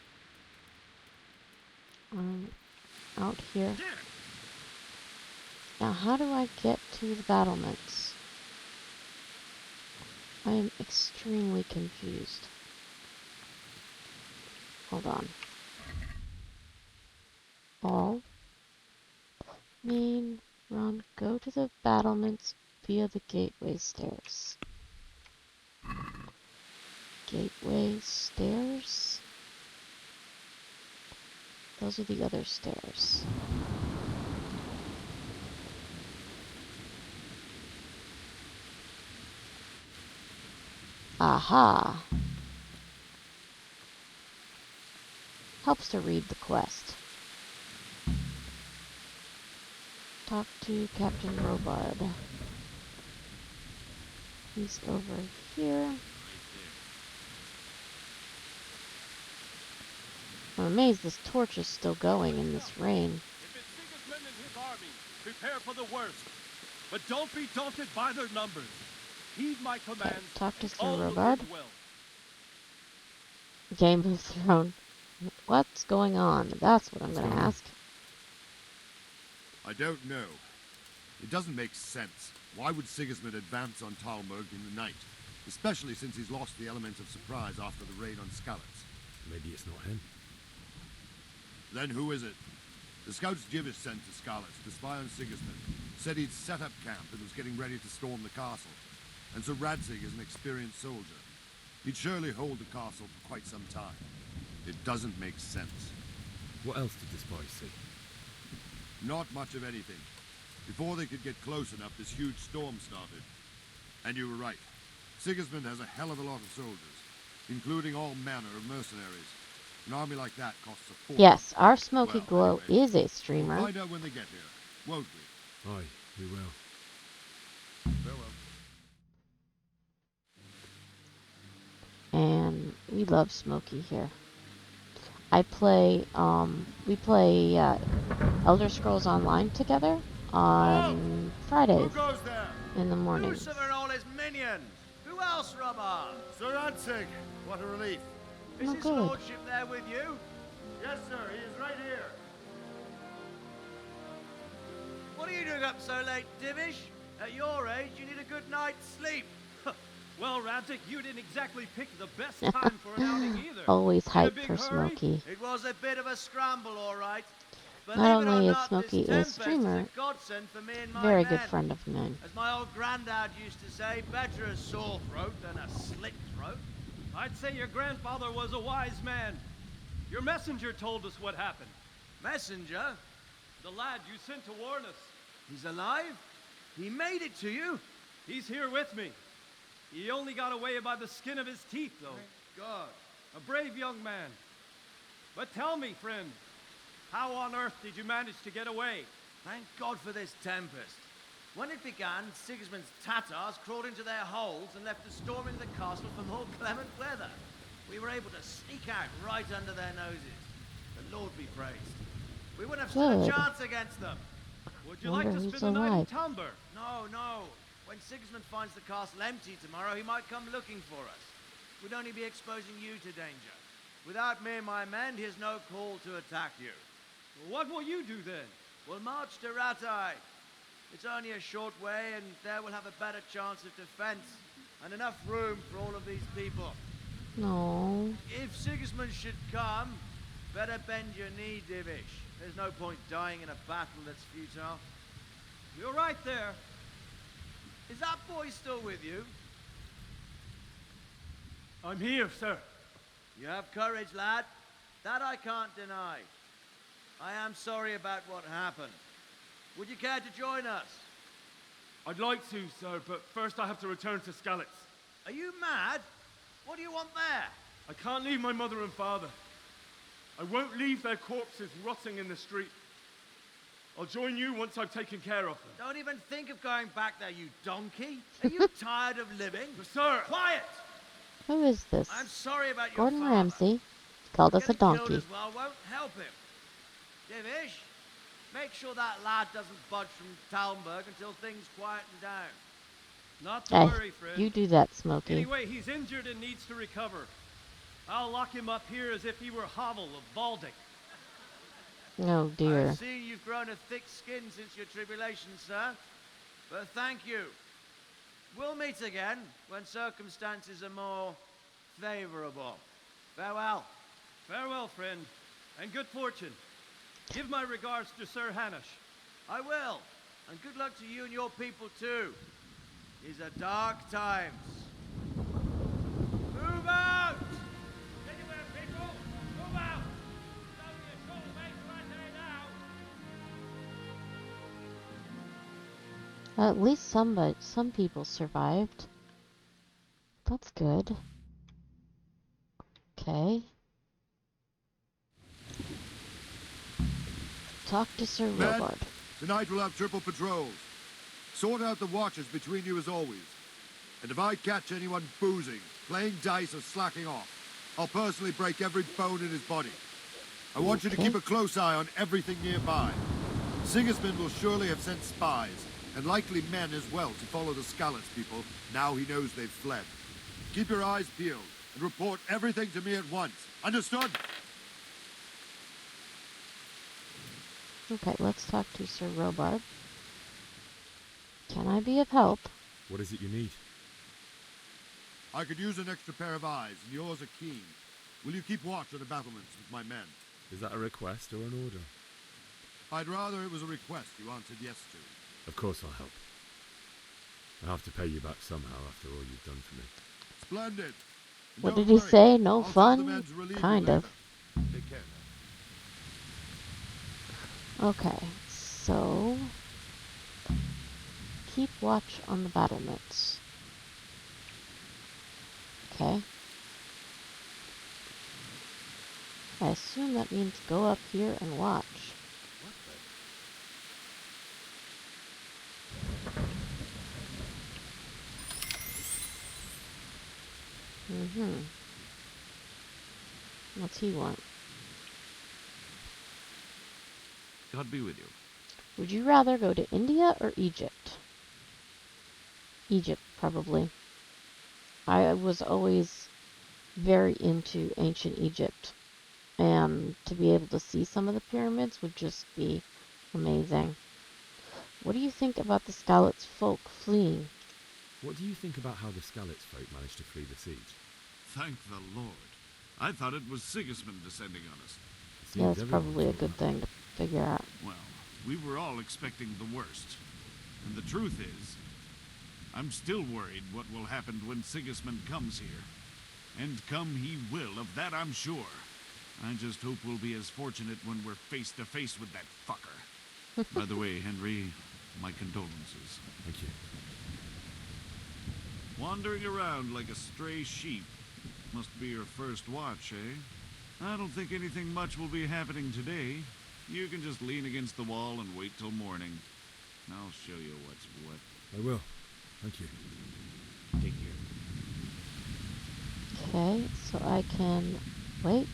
out here. Now how do I get to the battlements? I am extremely confused. Hold on. All main run, go to the battlements via the gateway stairs. Gateway stairs? Those are the other stairs. Aha! Helps to read the quest. Talk to Captain Robard. He's over here. I'm amazed this torch is still going in this rain. If it's Sigismund and his army, prepare for the worst. But don't be daunted by their numbers. Heed my commands. Talk to and Sir all will Robard. end well. Game of Thrones. What's going on? That's what I'm gonna ask. I don't know. It doesn't make sense. Why would Sigismund advance on Talmberg in the night? Especially since he's lost the element of surprise after the raid on Skalitz. Maybe it's not him. Then who is it? The scouts Jivish sent to Skalitz to spy on Sigismund said he'd set up camp and was getting ready to storm the castle. And so Radzig is an experienced soldier. He'd surely hold the castle for quite some time. It doesn't make sense. What else did the spies see? Not much of anything. Before they could get close enough, this huge storm started. And you were right. Sigismund has a hell of a lot of soldiers, including all manner of mercenaries. An army like that costs a fortune. Yes, our Smoky Glow anyway, is a streamer. We'll find out when they get here, won't we? Aye, we will. Farewell. And we love Smoky here. I play, we play Elder Scrolls Online together on Fridays in the morning. Yusuf and all his minions. Who else, Robert? Sir Radzig, what a relief. Is Oh, his good. lordship there with you? Yes, sir, he is right here. What are you doing up so late, Divish? At your age, you need a good night's sleep. Well, Radzig, you didn't exactly pick the best time for an outing either. Always In a hype big for hurry? Smoky. It was a bit of a scramble, all right. Not Believe it or only is not, Smoky this a Tempest streamer, is a godsend for me and my very men. good friend of mine. As my old granddad used to say, better a sore throat than a slit throat. I'd say your grandfather was a wise man. Your messenger told us what happened. Messenger? The lad you sent to warn us. He's alive? He made it to you? He's here with me. He only got away by the skin of his teeth, though. Thank God. A brave young man. But tell me, friend, how on earth did you manage to get away? Thank God for this tempest. When it began, Sigismund's Tatars crawled into their holes and left us storming the castle for more clement weather. We were able to sneak out right under their noses. The Lord be praised. We wouldn't have stood a Good. chance against them. Would you like to Wonder spend who's the night in alive. Talmberg? No. When Sigismund finds the castle empty tomorrow, he might come looking for us. We'd only be exposing you to danger. Without me and my men, he has no call to attack you. Well, what will you do then? We'll march to Ratai. It's only a short way, and there we'll have a better chance of defense and enough room for all of these people. No. If Sigismund should come, better bend your knee, Divish. There's no point dying in a battle that's futile. You're right there. Is that boy still with you? I'm here, sir. You have courage, lad. That I can't deny. I am sorry about what happened. Would you care to join us? I'd like to, sir, but first I have to return to Skalitz. Are you mad? What do you want there? I can't leave my mother and father. I won't leave their corpses rotting in the street. I'll join you once I've taken care of them. Don't even think of going back there, you donkey. Are you tired of living? Sir! Quiet! Who is this? I'm sorry about your Gordon father. Ramsay. He called us a Getting killed donkey. as well won't help him. Divish, make sure that lad doesn't budge from Talmberg until things quieten down. Not to Hey, worry, friend. you do that, Smokey. Anyway, he's injured and needs to recover. I'll lock him up here as if he were Havel of Baldic. Oh dear. I've seen you've grown a thick skin since your tribulation, sir. But thank you. We'll meet again when circumstances are more favorable. Farewell. Farewell, friend, and good fortune. Give my regards to Sir Hanush. I will. And good luck to you and your people, too. These are dark times. Move out! Anywhere, people! Move out! Don't be a troublemaker right there now! At least some people survived. That's good. Okay. Talk to Sir Men, Robard. tonight we'll have triple patrols. Sort out the watches between you as always. And if I catch anyone boozing, playing dice or slacking off, I'll personally break every bone in his body. I want you to keep a close eye on everything nearby. Sigismund will surely have sent spies, and likely men as well, to follow the Skalitz people, now he knows they've fled. Keep your eyes peeled, and report everything to me at once. Understood? Okay, let's talk to Sir Robard. Can I be of help? What is it you need? I could use an extra pair of eyes, and yours are keen. Will you keep watch on the battlements with my men? Is that a request or an order? I'd rather it was a request you answered yes to. Of course I'll help. I have to pay you back somehow after all you've done for me. Splendid. What Don't did he worry, say? No I'll tell the fun? men to relieve you Kind of. later. Take care now. Okay, so keep watch on the battlements. Okay. I assume that means go up here and watch. What's he want? God be with you. Would you rather go to India or Egypt? Egypt, probably. I was always very into ancient Egypt. And to be able to see some of the pyramids would just be amazing. What do you think about the Skalitz folk fleeing? What do you think about how the Skalitz folk managed to flee the siege? Thank the Lord. I thought it was Sigismund descending on us. Yeah, that's probably a good thing to figure out. Well, we were all expecting the worst. And the truth is, I'm still worried what will happen when Sigismund comes here. And come he will, of that I'm sure. I just hope we'll be as fortunate when we're face to face with that fucker. By the way, Henry, my condolences. Thank you. Wandering around like a stray sheep. Must be your first watch, eh? I don't think anything much will be happening today. You can just lean against the wall and wait till morning. I'll show you what's what. I will. Thank you. Take care. Okay, so I can wait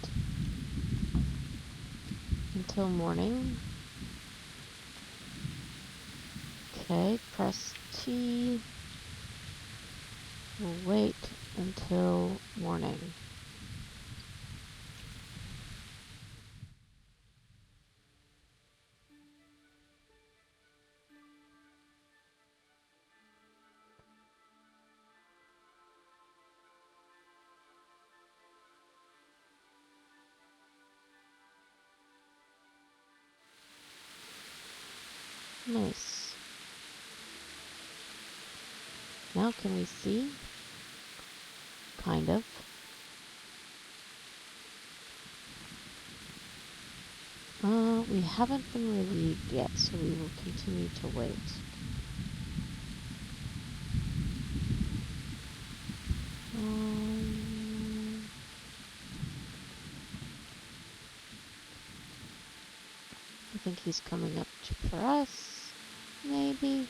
until morning. Okay, press T. We'll wait until morning. Nice. Now can we see? Kind of. We haven't been relieved yet, so we will continue to wait. think he's coming up for us. Maybe.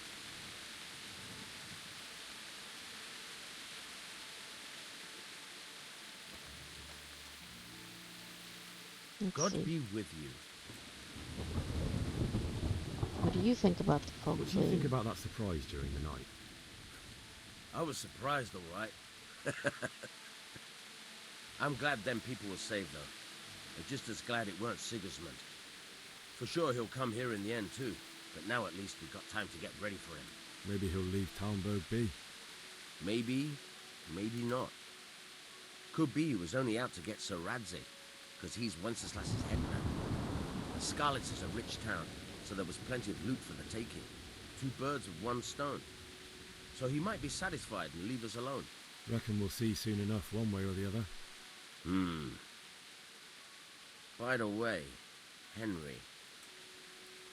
God see. be with you. What do you think about the folk What do you think fleeing? about that surprise during the night? I was surprised, all right. I'm glad them people were saved, though. I'm just as glad it weren't Sigismund. For sure he'll come here in the end, too. But now at least we've got time to get ready for him. Maybe he'll leave Talmberg be. Maybe, maybe not. Could be he was only out to get Sir Radzig, because he's Wenceslas's headman. Scarlet's is a rich town, so there was plenty of loot for the taking. 2 birds with 1 stone. So he might be satisfied and leave us alone. Reckon we'll see soon enough, one way or the other. By the way, Henry.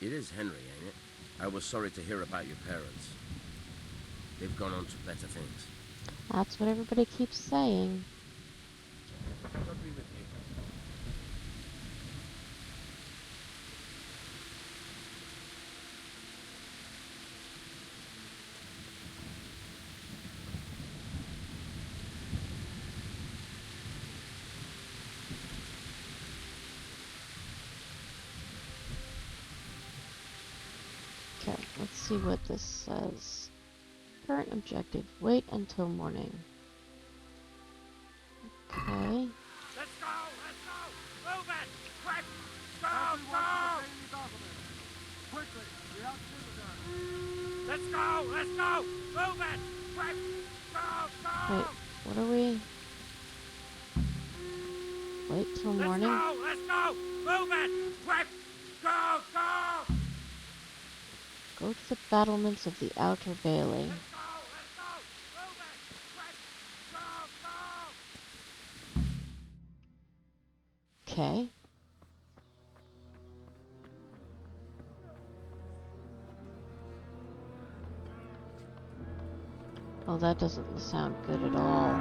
It is Henry, ain't it? I was sorry to hear about your parents. They've gone on to better things. That's what everybody keeps saying. God be with you. Okay, let's see what this says. Current objective, wait until morning. Okay. Let's go! Let's go! Move it! Quick! Go! Go! Quickly! We have citizens! Let's go! Let's go! Move it! Quick! Go! Go! Wait, what are we? Wait till morning? Let's go! Let's go! Move it! Quick! Go! Go! Go to the battlements of the Outer Bailey. Okay. Oh, that doesn't sound good at all.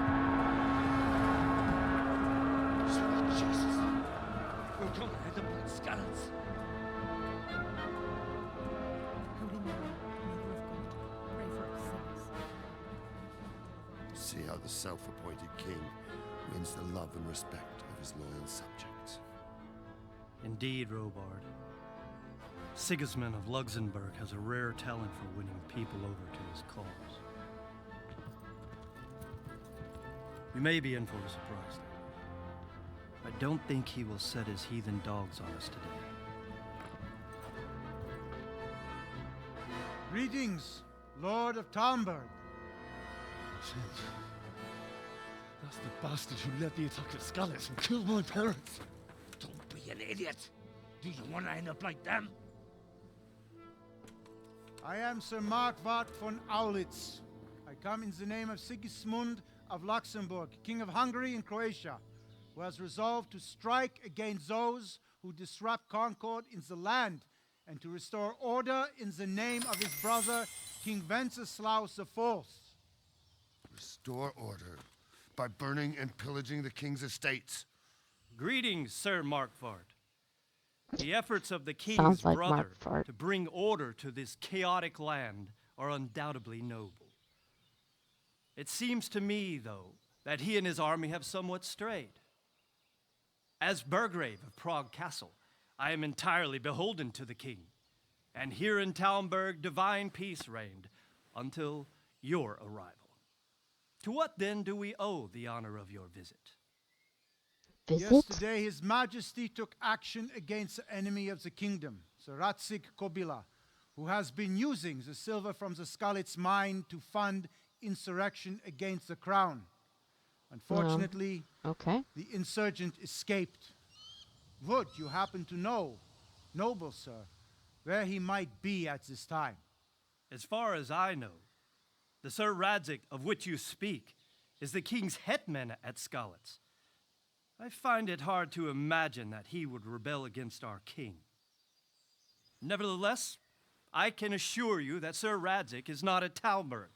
Sweet Jesus. We're going to the blood scallops. Holy Mary, Mother of God, pray for us sinners. See how the self-appointed king wins the love and respect of his loyal subjects. Indeed, Robard. Sigismund of Luxembourg has a rare talent for winning people over to his cause. We may be in for a surprise, though. I don't think he will set his heathen dogs on us today. Greetings, Lord of Talmberg. That's the bastard who led the attack at Scarlet and killed my parents. Don't be an idiot. Do you want to end up like them? I am Sir Markwart von Aulitz. I come in the name of Sigismund of Luxembourg, King of Hungary and Croatia, who has resolved to strike against those who disrupt concord in the land and to restore order in the name of his brother, King Wenceslaus IV. Restore order by burning and pillaging the king's estates. Greetings, Sir Markwart. The efforts of the king's Sounds like brother Markwart. to bring order to this chaotic land are undoubtedly noble. It seems to me, though, that he and his army have somewhat strayed. As Burgrave of Prague Castle, I am entirely beholden to the king, and here in Talmberg divine peace reigned until your arrival. To what then do we owe the honor of your visit? Yesterday, His Majesty took action against the enemy of the kingdom, Sir Radzig Kobyla, who has been using the silver from the Skalitz mine to fund insurrection against the crown. Unfortunately, the insurgent escaped. Would you happen to know, noble sir, where he might be at this time? As far as I know, the Sir Radzig of which you speak is the king's hetman at Skalitz. I find it hard to imagine that he would rebel against our king. Nevertheless, I can assure you that Sir Radzig is not at Talmberg.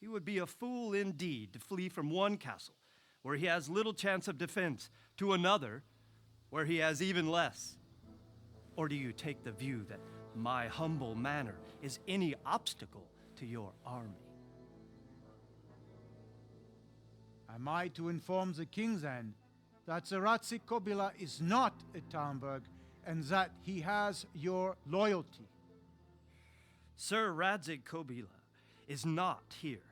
He would be a fool indeed to flee from one castle where he has little chance of defense to another where he has even less. Or do you take the view that my humble manner is any obstacle to your army? Am I to inform the king then that Ratzik Kobila is not at Talmberg and that he has your loyalty? Sir Radzik Kobila is not here,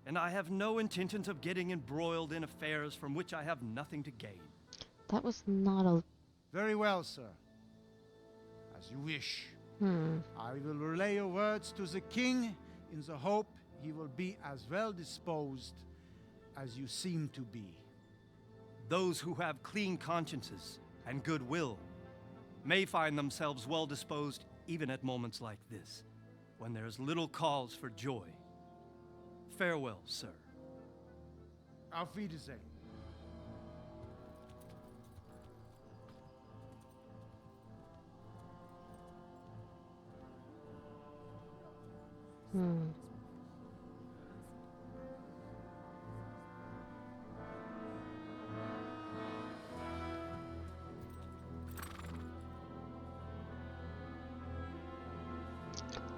and I have no intentions of getting embroiled in affairs from which I have nothing to gain. That was not a... Very well, sir. As you wish. I will relay your words to the king in the hope he will be as well disposed as you seem to be. Those who have clean consciences and goodwill may find themselves well disposed even at moments like this, when there is little cause for joy. Farewell, sir. Auf Wiedersehen.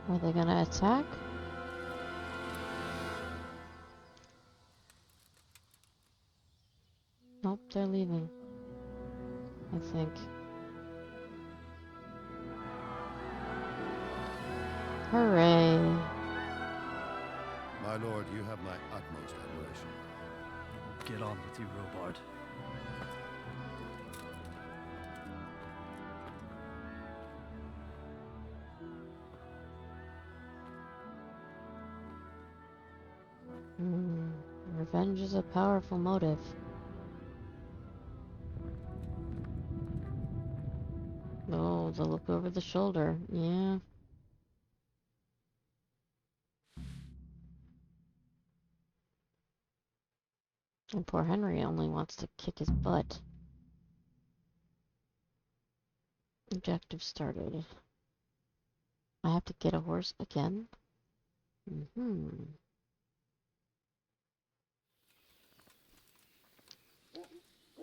Are they gonna attack? Nope, they're leaving. I think. Hooray! My lord, you have my utmost admiration. Get on with you, Robard. Revenge is a powerful motive. Oh, the look over the shoulder. Yeah. And poor Henry only wants to kick his butt. Objective started. I have to get a horse again?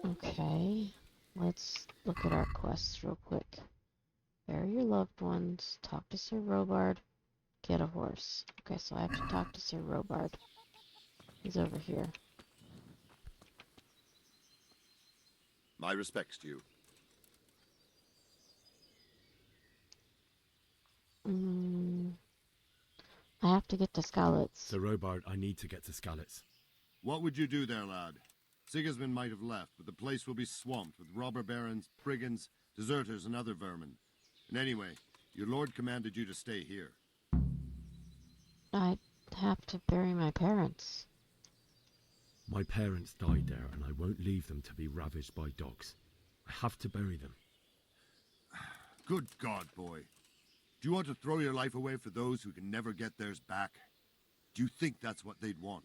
Okay. Let's look at our quests real quick. Bury your loved ones. Talk to Sir Robard. Get a horse. Okay, so I have to talk to Sir Robard. He's over here. My respects to you. I have to get to Skalitz. Sir Robard, I need to get to Skalitz. What would you do there, lad? Sigismund might have left, but the place will be swamped with robber barons, brigands, deserters, and other vermin. And anyway, your lord commanded you to stay here. I have to bury my parents. My parents died there, and I won't leave them to be ravaged by dogs. I have to bury them. Good God, boy. Do you want to throw your life away for those who can never get theirs back? Do you think that's what they'd want?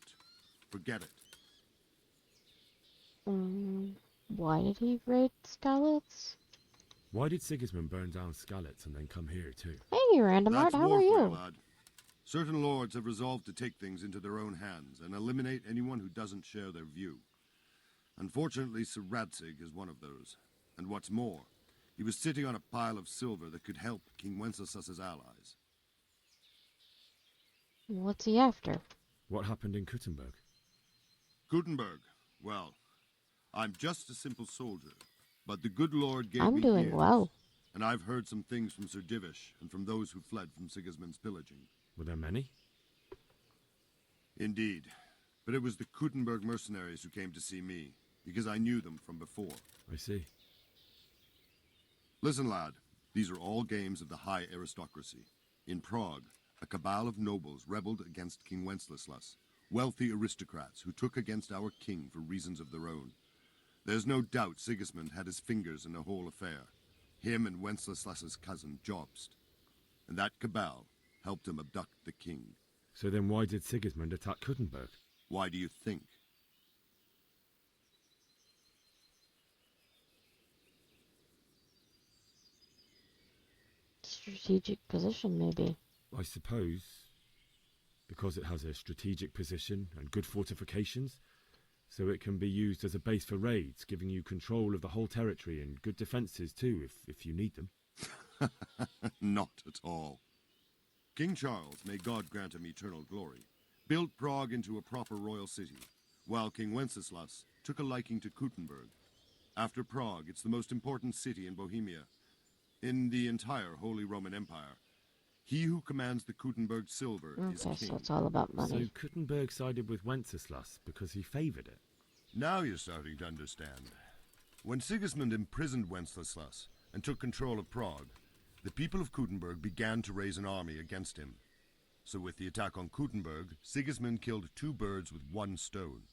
Forget it. Why did he raid Skalitz? Why did Sigismund burn down Skalitz and then come here too? Hey, Randamart, how are you? Lad. Certain lords have resolved to take things into their own hands and eliminate anyone who doesn't share their view. Unfortunately, Sir Radzig is one of those. And what's more, he was sitting on a pile of silver that could help King Wenceslas's allies. What's he after? What happened in Kuttenberg? Kuttenberg? Well, I'm just a simple soldier, but the good Lord gave I'm me doing ears, well. and I've heard some things from Sir Divish and from those who fled from Sigismund's pillaging. Were there many? Indeed, but it was the Kuttenberg mercenaries who came to see me, because I knew them from before. I see. Listen, lad, these are all games of the high aristocracy. In Prague, a cabal of nobles rebelled against King Wenceslas, wealthy aristocrats who took against our king for reasons of their own. There's no doubt Sigismund had his fingers in the whole affair, him and Wenceslas's cousin Jobst. And that cabal helped him abduct the king. So then why did Sigismund attack Kuttenberg? Why do you think? Strategic position, maybe. I suppose because it has a strategic position and good fortifications, so it can be used as a base for raids, giving you control of the whole territory and good defences too, if you need them. Not at all. King Charles, may God grant him eternal glory, built Prague into a proper royal city, while King Wenceslas took a liking to Kuttenberg. After Prague, it's the most important city in Bohemia, in the entire Holy Roman Empire. He who commands the Kuttenberg silver is Okay, king. so it's all about money. So Kuttenberg sided with Wenceslas because he favoured it. Now you're starting to understand. When Sigismund imprisoned Wenceslas and took control of Prague, the people of Kuttenberg began to raise an army against him. So with the attack on Kuttenberg, Sigismund killed 2 birds with 1 stone.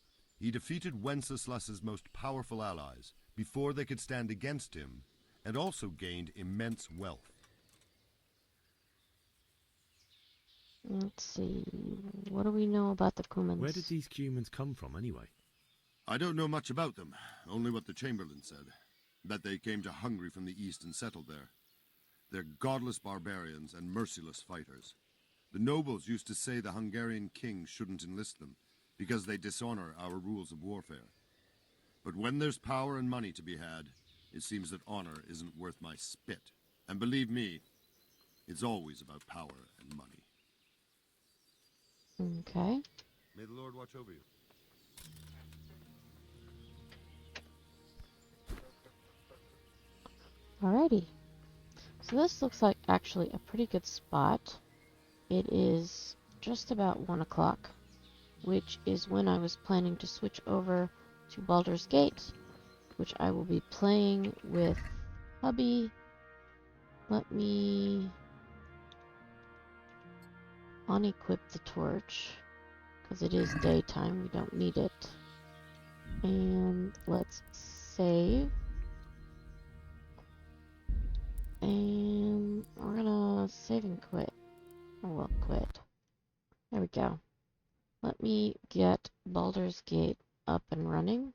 He defeated Wenceslas's most powerful allies before they could stand against him, and also gained immense wealth. Let's see. What do we know about the Cumans? Where did these Cumans come from, anyway? I don't know much about them, only what the Chamberlain said, that they came to Hungary from the east and settled there. They're godless barbarians and merciless fighters. The nobles used to say the Hungarian king shouldn't enlist them, because they dishonor our rules of warfare. But when there's power and money to be had, it seems that honor isn't worth my spit. And believe me, it's always about power and money. Okay. May the Lord watch over you. Alrighty. So this looks like actually a pretty good spot. It is just about 1 o'clock, which is when I was planning to switch over to Baldur's Gate, which I will be playing with hubby. Let me unequip the torch, because it is daytime, we don't need it. And let's save. And we're gonna save and quit. Or well, quit. There we go. Let me get Baldur's Gate up and running.